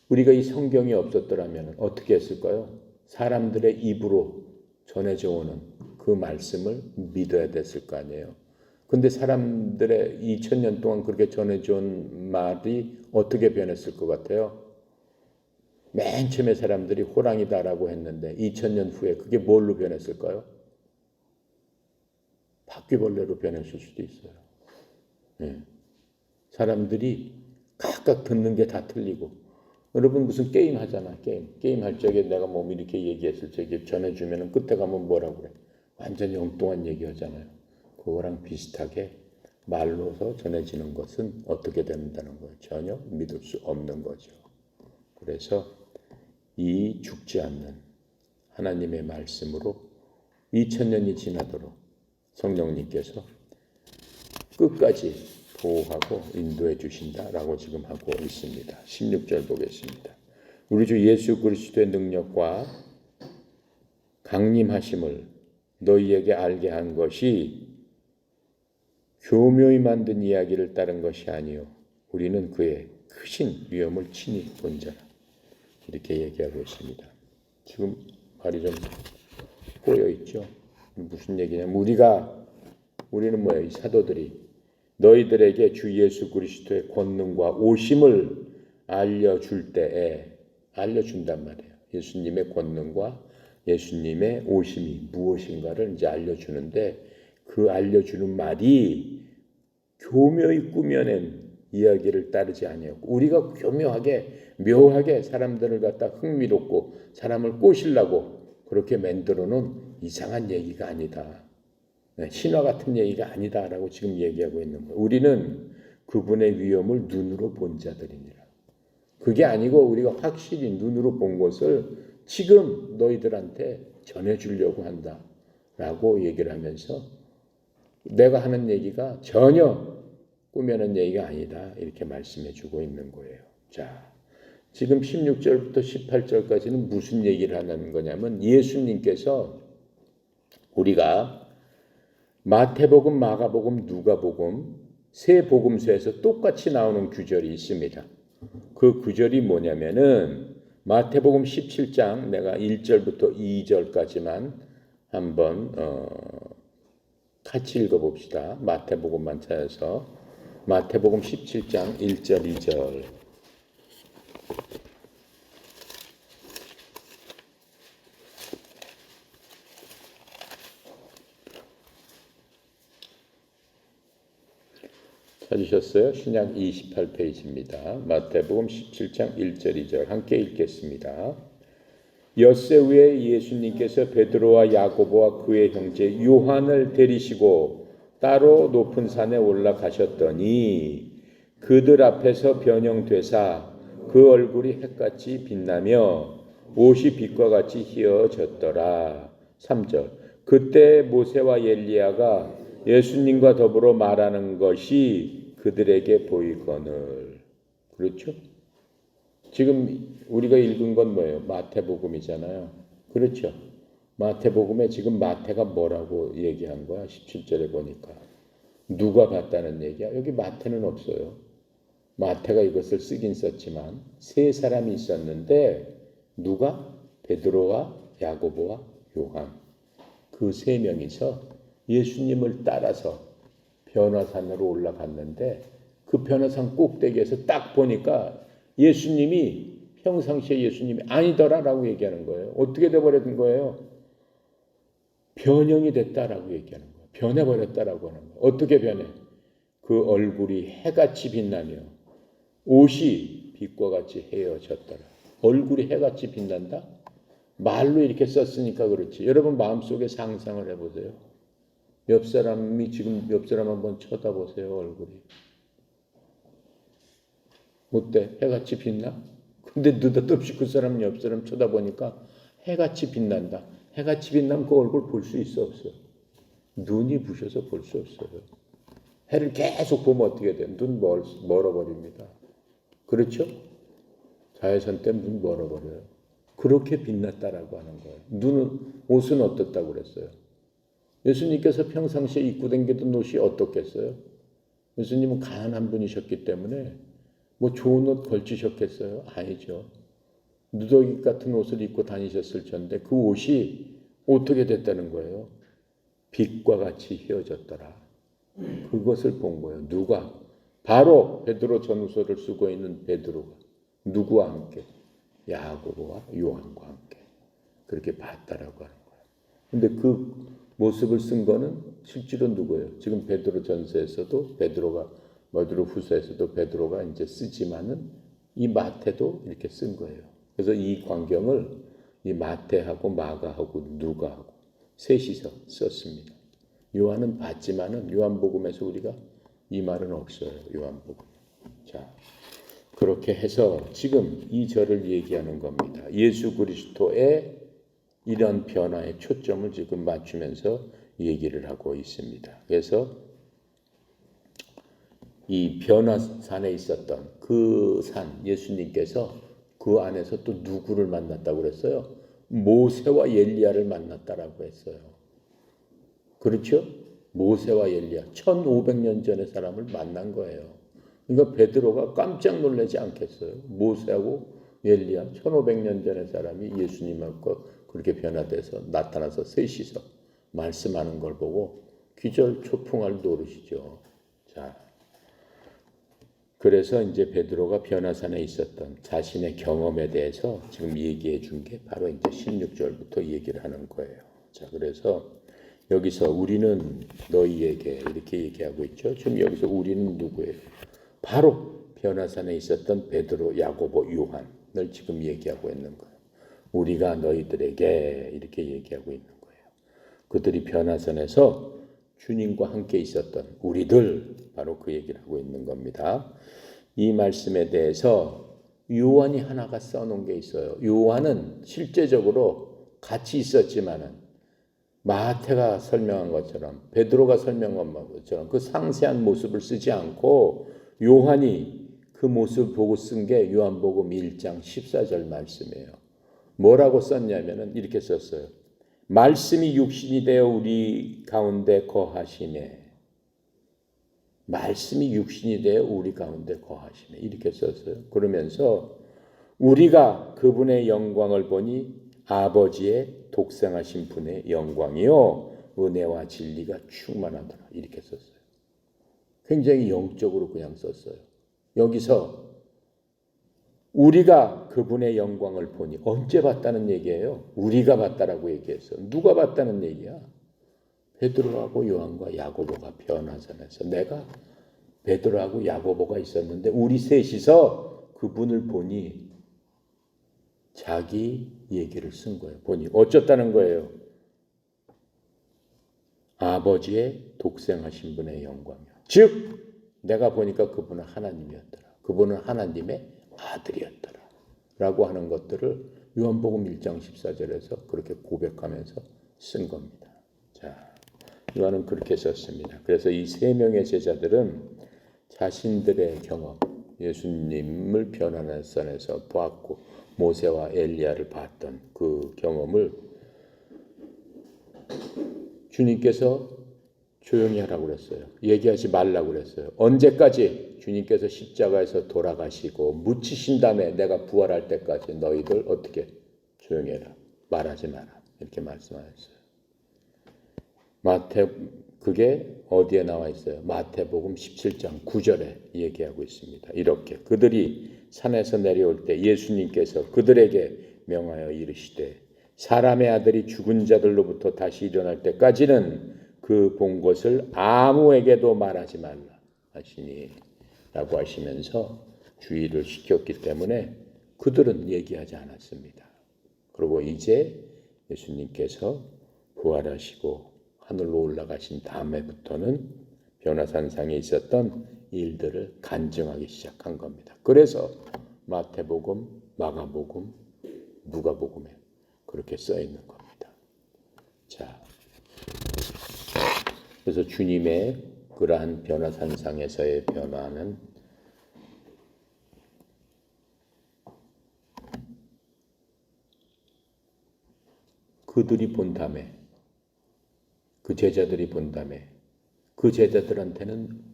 우리가 이 성경이 없었더라면 어떻게 했을까요? 사람들의 입으로 전해져 오는 그 말씀을 믿어야 됐을 거 아니에요. 근데 사람들의 2000년 동안 그렇게 전해져 온 말이 어떻게 변했을 것 같아요? 맨 처음에 사람들이 호랑이다라고 했는데 2000년 후에 그게 뭘로 변했을까요? 바퀴벌레로 변했을 수도 있어요. 네. 사람들이 각각 듣는 게 다 틀리고, 여러분 무슨 게임 하잖아. 게임 할 적에 내가 뭐 이렇게 얘기했을 적에 전해주면 끝에 가면 뭐라고 그래? 완전히 엉뚱한 얘기 하잖아요. 그거랑 비슷하게 말로서 전해지는 것은 어떻게 된다는 거예요? 전혀 믿을 수 없는 거죠. 그래서 이 죽지 않는 하나님의 말씀으로 2000년이 지나도록 성령님께서 끝까지 보호하고 인도해 주신다라고 지금 하고 있습니다. 16절 보겠습니다. 우리 주 예수 그리스도의 능력과 강림하심을 너희에게 알게 한 것이 교묘히 만든 이야기를 따른 것이 아니요 우리는 그의 크신 위엄을 친히 본 자라. 이렇게 얘기하고 있습니다. 지금 말이 좀 꼬여 있죠. 무슨 얘기냐면 우리는 뭐예요? 이 사도들이 너희들에게 주 예수 그리스도의 권능과 오심을 알려줄 때에 알려준단 말이에요. 예수님의 권능과 예수님의 오심이 무엇인가를 이제 알려주는데 그 알려주는 말이 교묘히 꾸며낸 이야기를 따르지 아니하고 우리가 교묘하게 묘하게 사람들을 갖다 흥미롭고 사람을 꼬시려고 그렇게 만들어 놓은 이상한 얘기가 아니다. 신화 같은 얘기가 아니다라고 지금 얘기하고 있는 거예요. 우리는 그분의 위엄을 눈으로 본 자들이니라. 그게 아니고 우리가 확실히 눈으로 본 것을 지금 너희들한테 전해주려고 한다라고 얘기를 하면서 내가 하는 얘기가 전혀 꾸며낸 얘기가 아니다 이렇게 말씀해 주고 있는 거예요. 자, 지금 16절부터 18절까지는 무슨 얘기를 하는 거냐면 예수님께서 우리가 마태복음, 마가복음, 누가복음 세 복음서에서 똑같이 나오는 구절이 있습니다. 그 구절이 뭐냐면은 마태복음 17장 내가 1절부터 2절까지만 한번 같이 읽어봅시다. 마태복음만 찾아서 마태복음 17장 1절 2절 찾으셨어요? 신약 28페이지입니다. 마태복음 17장 1절 2절 함께 읽겠습니다. 엿새 후에 예수님께서 베드로와 야고보와 그의 형제 요한을 데리시고 따로 높은 산에 올라가셨더니 그들 앞에서 변형되사 그 얼굴이 햇같이 빛나며 옷이 빛과 같이 희어졌더라. 3절 그때 모세와 엘리야가 예수님과 더불어 말하는 것이 그들에게 보이거늘. 그렇죠? 지금 우리가 읽은 건 뭐예요? 마태복음이잖아요. 그렇죠? 마태복음에 지금 마태가 뭐라고 얘기한 거야? 17절에 보니까. 누가 봤다는 얘기야? 여기 마태는 없어요. 마태가 이것을 쓰긴 썼지만 세 사람이 있었는데 누가? 베드로와 야고보와 요한. 그 세 명이서 예수님을 따라서 변화산으로 올라갔는데 그 변화산 꼭대기에서 딱 보니까 예수님이 평상시에 예수님이 아니더라라고 얘기하는 거예요. 어떻게 돼버린 거예요? 변형이 됐다라고 얘기하는 거예요. 변해버렸다라고 하는 거예요. 어떻게 변해? 그 얼굴이 해같이 빛나며 옷이 빛과 같이 헤어졌더라. 얼굴이 해같이 빛난다? 말로 이렇게 썼으니까 그렇지. 여러분 마음속에 상상을 해보세요. 옆 사람이 지금 옆 사람 한번 쳐다보세요. 얼굴이. 어때? 해같이 빛나? 근데 느닷없이 그 사람 옆 사람 쳐다보니까 해같이 빛난다. 해같이 빛나면 그 얼굴 볼 수 있어 없어? 눈이 부셔서 볼 수 없어요. 해를 계속 보면 어떻게 돼요? 눈 멀어버립니다. 그렇죠? 자외선 때문에 눈 멀어버려요. 그렇게 빛났다라고 하는 거예요. 옷은 어떻다고 그랬어요? 예수님께서 평상시에 입고 다니던 옷이 어떻겠어요? 예수님은 가난한 분이셨기 때문에 뭐 좋은 옷 걸치셨겠어요? 아니죠. 누더기 같은 옷을 입고 다니셨을 텐데 그 옷이 어떻게 됐다는 거예요? 빛과 같이 휘어졌더라. 그것을 본 거예요. 누가? 바로 베드로 전후서를 쓰고 있는 베드로가 누구와 함께? 야고보와 요한과 함께 그렇게 봤다라고 하는 거예요. 근데 그 모습을 쓴 거는 실제로 누구예요? 지금 베드로 전서에서도 베드로 후서에서도 베드로가 이제 쓰지만은 이 마태도 이렇게 쓴 거예요. 그래서 이 광경을 이 마태하고 마가하고 누가하고 셋이서 썼습니다. 요한은 봤지만은 요한복음에서 우리가 이 말은 없어요. 요한복음. 자, 그렇게 해서 지금 이 절을 얘기하는 겁니다. 예수 그리스도의 이런 변화의 초점을 지금 맞추면서 얘기를 하고 있습니다. 그래서 이 변화산에 있었던 그 산, 예수님께서 그 안에서 또 누구를 만났다고 그랬어요? 모세와 엘리야를 만났다라고 했어요. 그렇죠? 모세와 엘리야, 1500년 전의 사람을 만난 거예요. 그러니까 베드로가 깜짝 놀라지 않겠어요? 모세하고 엘리야, 1500년 전의 사람이 예수님하고 그렇게 변화돼서 나타나서 셋이서 말씀하는 걸 보고 기절초풍할 노릇이죠. 자, 그래서 이제 베드로가 변화산에 있었던 자신의 경험에 대해서 지금 얘기해 준 게 바로 이제 16절부터 얘기를 하는 거예요. 자, 그래서 여기서 우리는 너희에게 이렇게 얘기하고 있죠. 지금 여기서 우리는 누구예요? 바로 변화산에 있었던 베드로, 야고보, 요한을 지금 얘기하고 있는 거예요. 우리가 너희들에게 이렇게 얘기하고 있는 거예요. 그들이 변화산에서 주님과 함께 있었던 우리들, 바로 그 얘기를 하고 있는 겁니다. 이 말씀에 대해서 요한이 하나가 써놓은 게 있어요. 요한은 실제적으로 같이 있었지만은 마태가 설명한 것처럼 베드로가 설명한 것처럼 그 상세한 모습을 쓰지 않고 요한이 그 모습을 보고 쓴 게 요한복음 1장 14절 말씀이에요. 뭐라고 썼냐면은 이렇게 썼어요. 말씀이 육신이 되어 우리 가운데 거하시네. 말씀이 육신이 되어 우리 가운데 거하시네. 이렇게 썼어요. 그러면서 우리가 그분의 영광을 보니 아버지의 독생하신 분의 영광이요 은혜와 진리가 충만하더라. 이렇게 썼어요. 굉장히 영적으로 그냥 썼어요. 여기서 우리가 그분의 영광을 보니 언제 봤다는 얘기예요? 우리가 봤다라고 얘기했어. 누가 봤다는 얘기야? 베드로하고 요한과 야고보가 변화산에서 내가 베드로하고 야고보가 있었는데 우리 셋이서 그분을 보니 자기 얘기를 쓴 거예요. 보니 어쩌다는 거예요? 아버지의 독생하신 분의 영광이요. 즉 내가 보니까 그분은 하나님이었더라. 그분은 하나님의 아들이었더라. 라고 하는 것들을 요한복음 1장 14절에서 그렇게 고백하면서 쓴 겁니다. 자, 요한은 그렇게 썼습니다. 그래서 이 세 명의 제자들은 자신들의 경험, 예수님을 변화의 산에서 보았고 모세와 엘리야를 봤던 그 경험을 주님께서 조용히 하라고 그랬어요. 얘기하지 말라고 그랬어요. 언제까지? 주님께서 십자가에서 돌아가시고 묻히신 다음에 내가 부활할 때까지 너희들 어떻게? 조용히 해라. 말하지 마라. 이렇게 말씀하셨어요. 그게 어디에 나와 있어요? 마태복음 17장 9절에 얘기하고 있습니다. 이렇게 그들이 산에서 내려올 때 예수님께서 그들에게 명하여 이르시되 사람의 아들이 죽은 자들로부터 다시 일어날 때까지는 그 본 것을 아무에게도 말하지 말라 하시니 라고 하시면서 주의를 시켰기 때문에 그들은 얘기하지 않았습니다. 그리고 이제 예수님께서 부활하시고 하늘로 올라가신 다음에부터는 변화산상에 있었던 일들을 간증하기 시작한 겁니다. 그래서 마태복음, 마가복음, 누가복음에 그렇게 써 있는 겁니다. 자, 그래서 주님의 그러한 변화산상에서의 변화는 그들이 본다음에, 그 제자들이 본다음에, 그 제자들한테는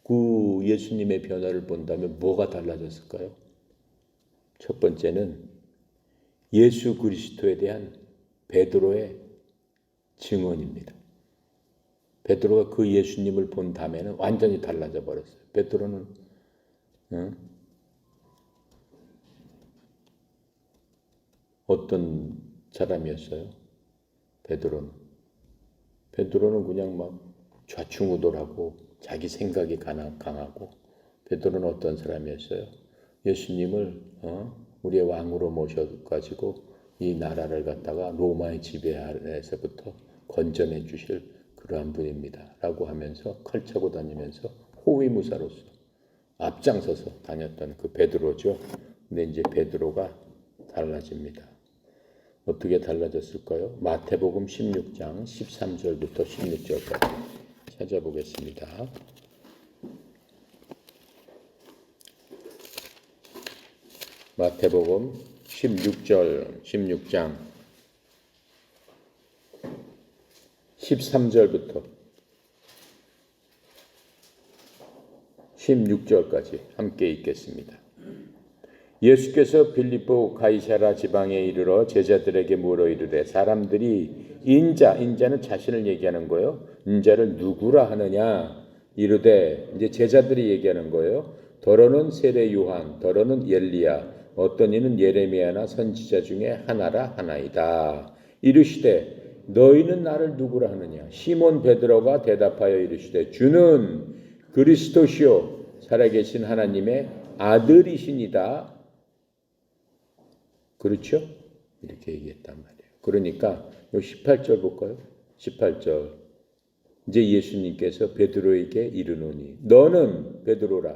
그 예수님의 변화를 본다면 뭐가 달라졌을까요? 첫 번째는 예수 그리스도에 대한 베드로의 증언입니다. 베드로가 그 예수님을 본 다음에는 완전히 달라져 버렸어요. 베드로는 어떤 사람이었어요? 베드로는 그냥 막 좌충우돌하고 자기 생각이 강하고. 베드로는 어떤 사람이었어요? 예수님을 우리의 왕으로 모셔가지고 이 나라를 갖다가 로마의 지배 아래에서부터 건져내 주실 그러한 분입니다 라고 하면서 칼 차고 다니면서 호위무사로서 앞장서서 다녔던 그 베드로죠. 근데 이제 베드로가 달라집니다. 어떻게 달라졌을까요? 마태복음 16장 13절부터 16절까지 찾아보겠습니다. 마태복음 16장 13절부터 16절까지 함께 읽겠습니다. 예수께서 빌립보 가이사라 지방에 이르러 제자들에게 물어 이르되 사람들이 인자는 자신을 얘기하는 거예요. 인자를 누구라 하느냐 이르되 이제 제자들이 얘기하는 거예요. 더러는 세례 요한, 더러는 엘리야, 어떤 이는 예레미야나 선지자 중에 하나라 하나이다. 이르시되 너희는 나를 누구라 하느냐? 시몬 베드로가 대답하여 이르시되 주는 그리스도시요 살아계신 하나님의 아들이시니다. 그렇죠? 이렇게 얘기했단 말이에요. 그러니까 요 18절 볼까요? 18절. 이제 예수님께서 베드로에게 이르노니 너는 베드로라.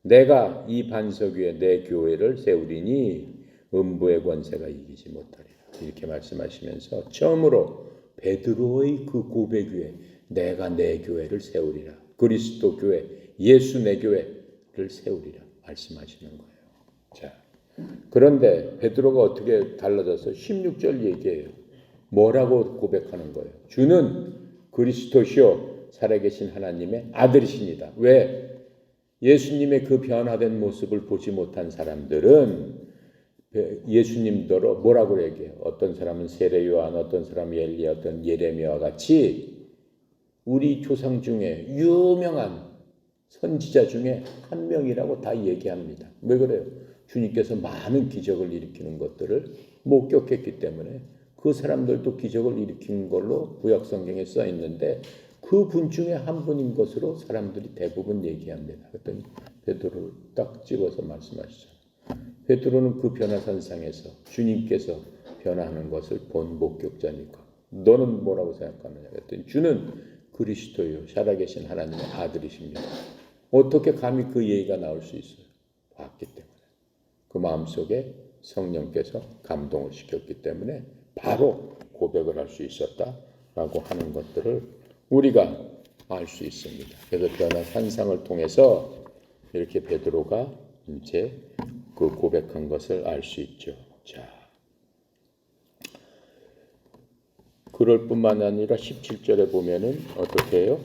내가 이 반석 위에 내 교회를 세우리니 음부의 권세가 이기지 못하리라. 이렇게 말씀하시면서 처음으로 베드로의 그 고백 위에 내가 내 교회를 세우리라. 그리스도 교회, 예수 내 교회를 세우리라 말씀하시는 거예요. 자, 그런데 베드로가 어떻게 달라져서 16절 얘기해요. 뭐라고 고백하는 거예요? 주는 그리스도시요 살아계신 하나님의 아들이십니다. 왜? 예수님의 그 변화된 모습을 보지 못한 사람들은 예수님더러 뭐라고 얘기해요? 어떤 사람은 세례 요한, 어떤 사람은 엘리야, 어떤 예레미야와 같이 우리 조상 중에 유명한 선지자 중에 한 명이라고 다 얘기합니다. 왜 그래요? 주님께서 많은 기적을 일으키는 것들을 목격했기 때문에 그 사람들도 기적을 일으킨 걸로 구약 성경에 써 있는데 그 분 중에 한 분인 것으로 사람들이 대부분 얘기합니다. 그랬더니 베드로를 딱 집어서 말씀하시죠. 베드로는 그 변화산상에서 주님께서 변화하는 것을 본 목격자니까 너는 뭐라고 생각하느냐 그랬더니 주는 그리스도요 살아계신 하나님의 아들이십니다. 어떻게 감히 그 얘기가 나올 수 있어요? 봤기 때문에. 그 마음속에 성령께서 감동을 시켰기 때문에 바로 고백을 할 수 있었다라고 하는 것들을 우리가 알 수 있습니다. 그래서 변화산상을 통해서 이렇게 베드로가 이제 그 고백한 것을 알 수 있죠. 자, 그럴 뿐만 아니라 17절에 보면은 어떻게 해요?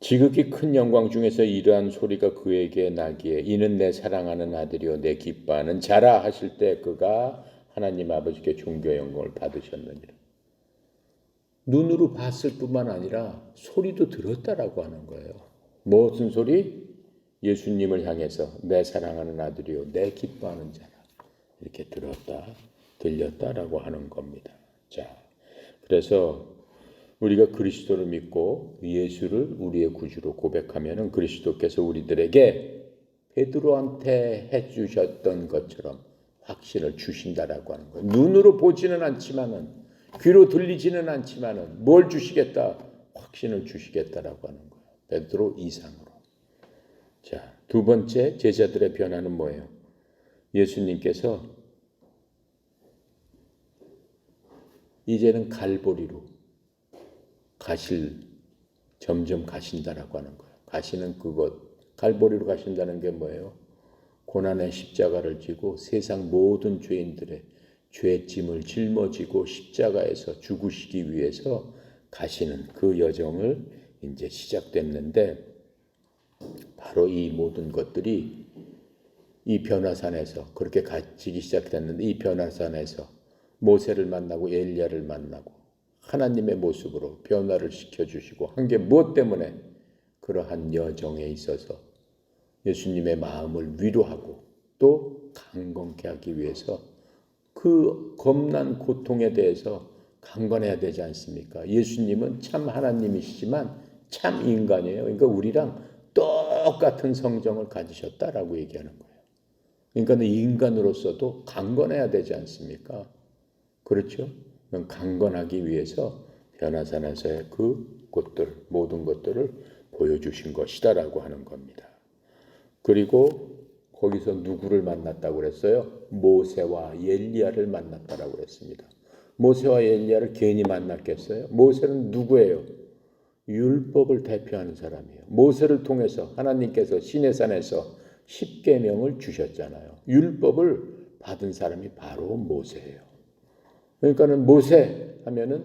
지극히 큰 영광 중에서 이러한 소리가 그에게 나기에 이는 내 사랑하는 아들이요 내 기뻐하는 자라 하실 때 그가 하나님 아버지께 존귀 영광을 받으셨느니라. 눈으로 봤을 뿐만 아니라 소리도 들었다라고 하는 거예요. 무슨 소리? 예수님을 향해서 내 사랑하는 아들이요 내 기뻐하는 자라 이렇게 들렸다라고 하는 겁니다. 자, 그래서 우리가 그리스도를 믿고 예수를 우리의 구주로 고백하면은 그리스도께서 우리들에게 베드로한테 해주셨던 것처럼 확신을 주신다라고 하는 거예요. 눈으로 보지는 않지만은 귀로 들리지는 않지만은 뭘 주시겠다? 확신을 주시겠다라고 하는 거예요. 베드로 이상으로. 자, 두 번째 제자들의 변화는 뭐예요? 예수님께서 이제는 갈보리로 점점 가신다라고 하는 거예요. 가시는 그것, 갈보리로 가신다는 게 뭐예요? 고난의 십자가를 지고 세상 모든 죄인들의 죄짐을 짊어지고 십자가에서 죽으시기 위해서 가시는 그 여정을 이제 시작됐는데, 바로 이 모든 것들이 이 변화산에서 그렇게 가지기 시작됐는데, 이 변화산에서 모세를 만나고 엘리야를 만나고 하나님의 모습으로 변화를 시켜주시고 한 게 무엇 때문에? 그러한 여정에 있어서 예수님의 마음을 위로하고 또 강건케 하기 위해서 그 겁난 고통에 대해서 강건해야 되지 않습니까? 예수님은 참 하나님이시지만 참 인간이에요. 그러니까 우리랑 똑같은 성정을 가지셨다라고 얘기하는 거예요. 그러니까 인간으로서도 강건해야 되지 않습니까? 그렇죠? 강건하기 위해서 변화산에서의 모든 것들을 보여주신 것이다라고 하는 겁니다. 그리고 거기서 누구를 만났다고 그랬어요? 모세와 엘리야를 만났다라고 그랬습니다. 모세와 엘리야를 괜히 만났겠어요? 모세는 누구예요? 율법을 대표하는 사람이에요. 모세를 통해서 하나님께서 시내산에서 십계명을 주셨잖아요. 율법을 받은 사람이 바로 모세예요. 그러니까는 모세 하면은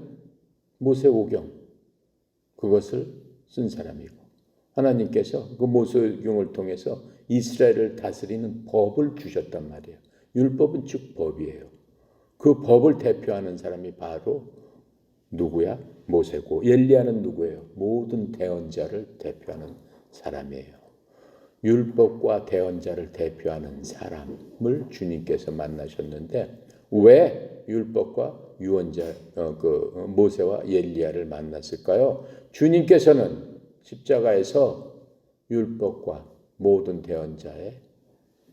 모세오경, 그것을 쓴 사람이고, 하나님께서 그 모세오경을 통해서 이스라엘을 다스리는 법을 주셨단 말이에요. 율법은 즉 법이에요. 그 법을 대표하는 사람이 바로 누구야? 모세고, 엘리야는 누구예요? 모든 대언자를 대표하는 사람이에요. 율법과 대언자를 대표하는 사람을 주님께서 만나셨는데, 왜 율법과 유언자 모세와 엘리야를 만났을까요? 주님께서는 십자가에서 율법과 모든 대언자의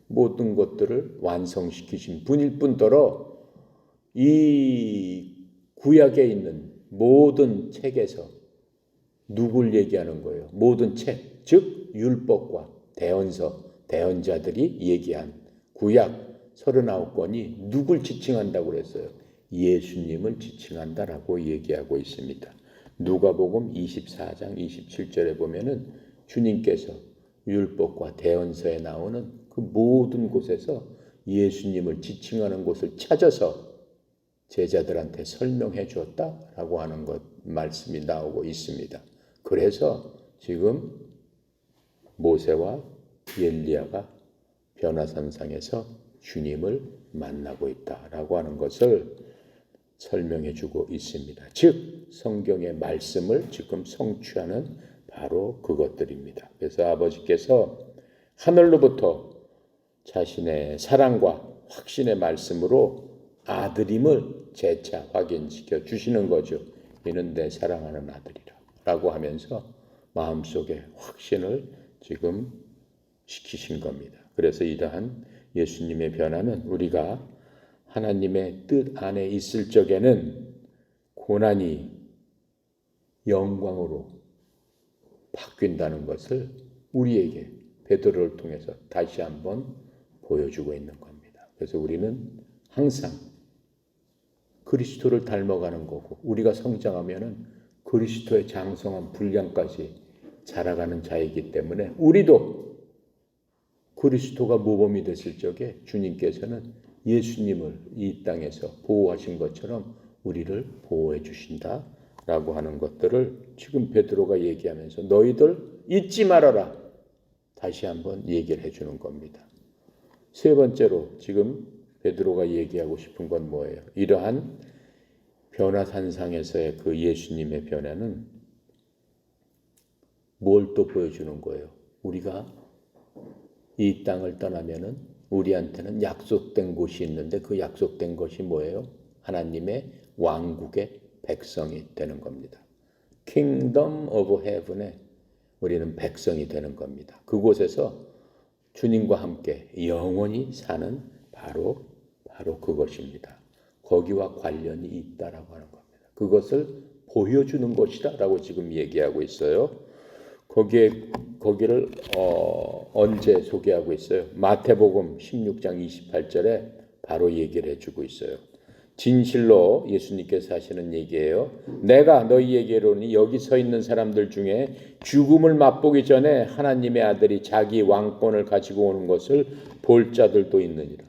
모든 것들을 완성시키신 분일 뿐더러 이 구약에 있는 모든 책에서 누굴 얘기하는 거예요? 모든 책, 즉 율법과 대언자들이 얘기한 구약 39권이 누굴 지칭한다고 그랬어요? 예수님을 지칭한다라고 얘기하고 있습니다. 누가복음 24장 27절에 보면은 주님께서 율법과 대언서에 나오는 그 모든 곳에서 예수님을 지칭하는 곳을 찾아서 제자들한테 설명해 주었다라고 하는 말씀이 나오고 있습니다. 그래서 지금 모세와 엘리야가 변화산상에서 주님을 만나고 있다라고 하는 것을 설명해 주고 있습니다. 즉 성경의 말씀을 지금 성취하는 바로 그것들입니다. 그래서 아버지께서 하늘로부터 자신의 사랑과 확신의 말씀으로 아들임을 재차 확인시켜 주시는 거죠. 이는 내 사랑하는 아들이라 라고 하면서 마음속에 확신을 지금 시키신 겁니다. 그래서 이러한 예수님의 변화는 우리가 하나님의 뜻 안에 있을 적에는 고난이 영광으로 바뀐다는 것을 우리에게 베드로를 통해서 다시 한번 보여주고 있는 겁니다. 그래서 우리는 항상 그리스도를 닮아가는 거고, 우리가 성장하면은 그리스도의 장성한 분량까지 자라가는 자이기 때문에 우리도 그리스도가 모범이 됐을 적에 주님께서는 예수님을 이 땅에서 보호하신 것처럼 우리를 보호해 주신다라고 하는 것들을 지금 베드로가 얘기하면서 너희들 잊지 말아라 다시 한번 얘기를 해주는 겁니다. 세 번째로 지금 베드로가 얘기하고 싶은 건 뭐예요? 이러한 변화산상에서의 그 예수님의 변화는 뭘 또 보여주는 거예요? 우리가 이 땅을 떠나면은 우리한테는 약속된 곳이 있는데 그 약속된 것이 뭐예요? 하나님의 왕국의 백성이 되는 겁니다. Kingdom of Heaven에 우리는 백성이 되는 겁니다. 그곳에서 주님과 함께 영원히 사는 바로 그것입니다. 거기와 관련이 있다라고 하는 겁니다. 그것을 보여주는 것이다라고 지금 얘기하고 있어요. 거기를 언제 소개하고 있어요? 마태복음 16장 28절에 바로 얘기를 해주고 있어요. 진실로 예수님께서 하시는 얘기예요. 내가 너희에게 이르노니 여기 서 있는 사람들 중에 죽음을 맛보기 전에 하나님의 아들이 자기 왕권을 가지고 오는 것을 볼 자들도 있느니라.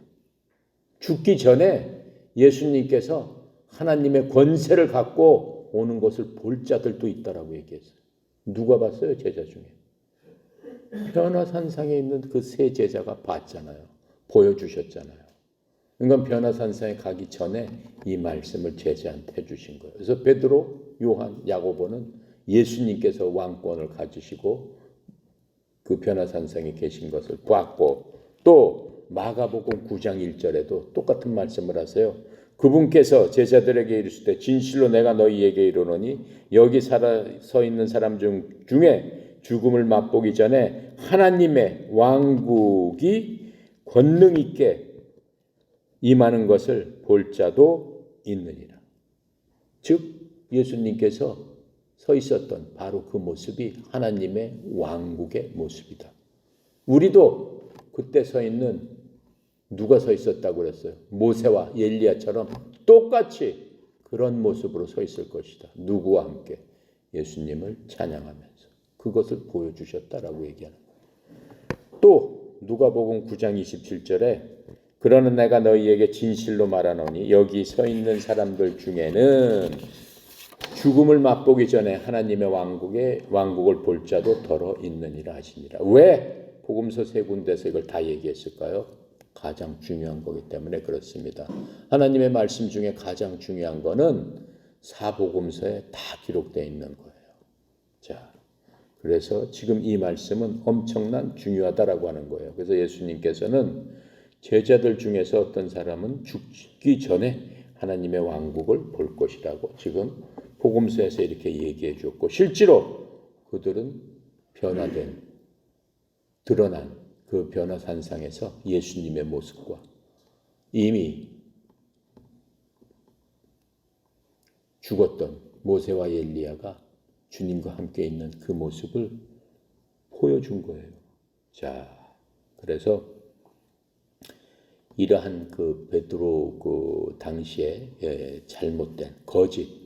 죽기 전에 예수님께서 하나님의 권세를 갖고 오는 것을 볼 자들도 있다라고 얘기했어요. 누가 봤어요? 제자 중에. 변화산상에 있는 그 세 제자가 봤잖아요. 보여주셨잖아요. 그러니까 변화산상에 가기 전에 이 말씀을 제자한테 해주신 거예요. 그래서 베드로, 요한, 야고보는 예수님께서 왕권을 가지시고 그 변화산상에 계신 것을 봤고, 또 마가복음 9장 1절에도 똑같은 말씀을 하세요. 그분께서 제자들에게 이르시되 진실로 내가 너희에게 이르노니 여기 서 있는 사람 중에 죽음을 맛보기 전에 하나님의 왕국이 권능 있게 임하는 것을 볼 자도 있느니라. 즉 예수님께서 서 있었던 바로 그 모습이 하나님의 왕국의 모습이다. 우리도 그때 서 있는 누가 서 있었다고 그랬어요? 모세와 엘리야처럼 똑같이 그런 모습으로 서 있을 것이다. 누구와 함께? 예수님을 찬양하면서 그것을 보여주셨다라고 얘기하는 거예요. 또 누가복음 9장 27절에 그러는 내가 너희에게 진실로 말하노니 여기 서 있는 사람들 중에는 죽음을 맛보기 전에 하나님의 왕국을 볼 자도 더러 있느니라 하시니라. 왜 복음서 세 군데서 이걸 다 얘기했을까요? 가장 중요한 거기 때문에 그렇습니다. 하나님의 말씀 중에 가장 중요한 거는 사복음서에 다 기록되어 있는 거예요. 자, 그래서 지금 이 말씀은 엄청난 중요하다라고 하는 거예요. 그래서 예수님께서는 제자들 중에서 어떤 사람은 죽기 전에 하나님의 왕국을 볼 것이라고 지금 복음서에서 이렇게 얘기해 주었고, 실제로 그들은 드러난 그 변화산상에서 예수님의 모습과 이미 죽었던 모세와 엘리야가 주님과 함께 있는 그 모습을 보여준 거예요. 자, 그래서 이러한 그 베드로 그 당시에 잘못된 거짓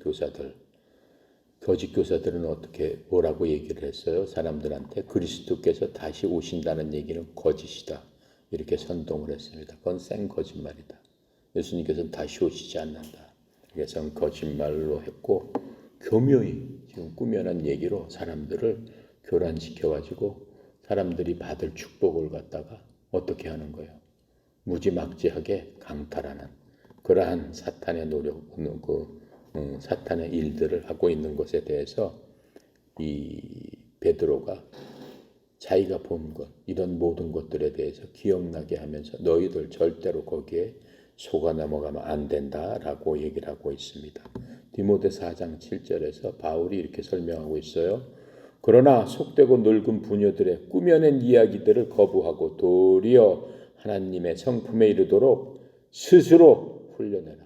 교사들은 어떻게 뭐라고 얘기를 했어요? 사람들한테 그리스도께서 다시 오신다는 얘기는 거짓이다. 이렇게 선동을 했습니다. 그건 생 거짓말이다. 예수님께서는 다시 오시지 않는다. 그래서 거짓말로 했고 교묘히 지금 꾸며낸 얘기로 사람들을 교란시켜가지고 사람들이 받을 축복을 갖다가 어떻게 하는 거예요? 무지막지하게 강탈하는 그러한 사탄의 사탄의 일들을 하고 있는 것에 대해서 이 베드로가 자기가 본 것, 이런 모든 것들에 대해서 기억나게 하면서 너희들 절대로 거기에 속아 넘어가면 안 된다라고 얘기를 하고 있습니다. 디모데 4장 7절에서 바울이 이렇게 설명하고 있어요. 그러나 속되고 늙은 부녀들의 꾸며낸 이야기들을 거부하고 도리어 하나님의 성품에 이르도록 스스로 훈련해라.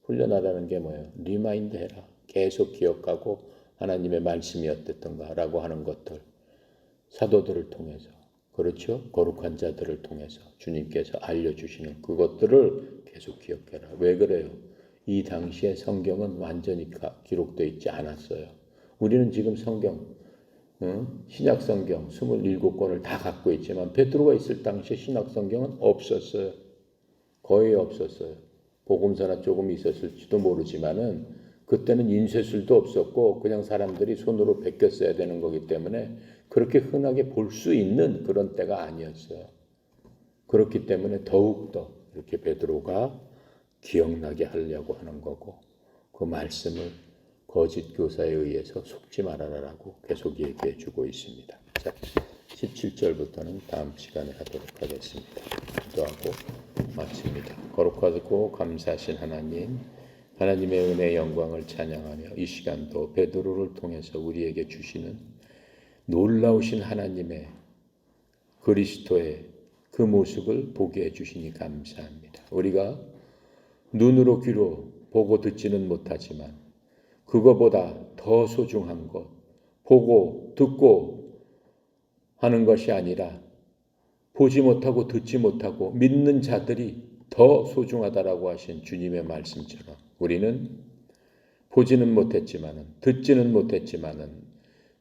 훈련하라는 게 뭐예요? 리마인드 해라. 계속 기억하고 하나님의 말씀이 어땠던가라고 하는 것들. 사도들을 통해서, 그렇죠? 거룩한 자들을 통해서 주님께서 알려주시는 그것들을 계속 기억해라. 왜 그래요? 이 당시에 성경은 완전히 기록되어 있지 않았어요. 우리는 지금 성경, 신약 성경 27권을 다 갖고 있지만 베드로가 있을 당시에 신약 성경은 없었어요. 거의 없었어요. 복음서나 조금 있었을지도 모르지만은 그때는 인쇄술도 없었고 그냥 사람들이 손으로 베껴 써야 되는 거기 때문에 그렇게 흔하게 볼 수 있는 그런 때가 아니었어요. 그렇기 때문에 더욱더 이렇게 베드로가 기억나게 하려고 하는 거고 그 말씀을 거짓 교사에 의해서 속지 말아라라고 계속 얘기해 주고 있습니다. 자, 17절부터는 다음 시간에 하도록 하겠습니다. 기도하고 마칩니다. 거룩하고 감사하신 하나님의 은혜의 영광을 찬양하며 이 시간도 베드로를 통해서 우리에게 주시는 놀라우신 하나님의 그리스도의 그 모습을 보게 해주시니 감사합니다. 우리가 눈으로 귀로 보고 듣지는 못하지만 그거보다 더 소중한 것, 보고 듣고 하는 것이 아니라 보지 못하고 듣지 못하고 믿는 자들이 더 더 소중하다라고 하신 주님의 말씀처럼 우리는 보지는 못했지만은, 듣지는 못했지만은,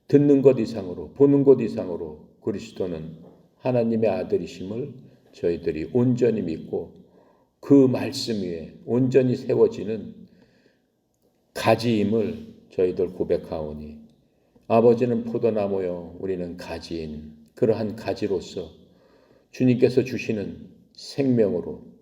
듣는 것 이상으로, 보는 것 이상으로 그리스도는 하나님의 아들이심을 저희들이 온전히 믿고 그 말씀 위에 온전히 세워지는 가지임을 저희들 고백하오니, 아버지는 포도나무요 우리는 가지인 그러한 가지로서 주님께서 주시는 생명으로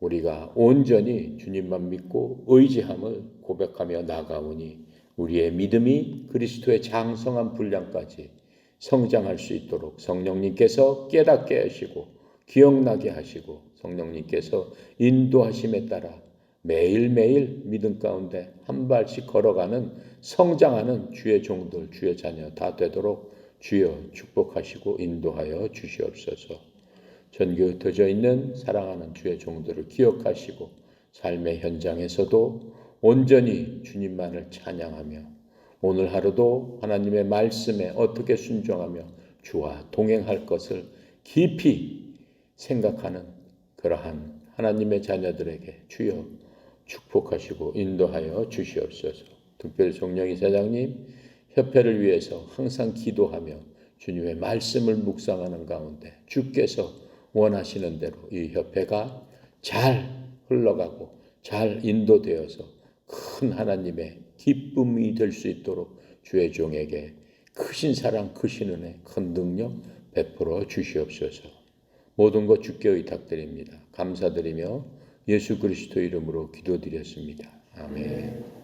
우리가 온전히 주님만 믿고 의지함을 고백하며 나아가오니 우리의 믿음이 그리스도의 장성한 분량까지 성장할 수 있도록 성령님께서 깨닫게 하시고 기억나게 하시고 성령님께서 인도하심에 따라 매일매일 믿음 가운데 한 발씩 걸어가는 성장하는 주의 종들, 주의 자녀 다 되도록 주여 축복하시고 인도하여 주시옵소서. 전교 흩어져 있는 사랑하는 주의 종들을 기억하시고 삶의 현장에서도 온전히 주님만을 찬양하며 오늘 하루도 하나님의 말씀에 어떻게 순종하며 주와 동행할 것을 깊이 생각하는 그러한 하나님의 자녀들에게 주여 축복하시고 인도하여 주시옵소서. 특별히 송영희 사장님 협회를 위해서 항상 기도하며 주님의 말씀을 묵상하는 가운데 주께서 원하시는 대로 이 협회가 잘 흘러가고 잘 인도되어서 큰 하나님의 기쁨이 될 수 있도록 주의 종에게 크신 사랑, 크신 은혜, 큰 능력 베풀어 주시옵소서. 모든 것 주께 의탁드립니다. 감사드리며 예수 그리스도 이름으로 기도드렸습니다. 아멘.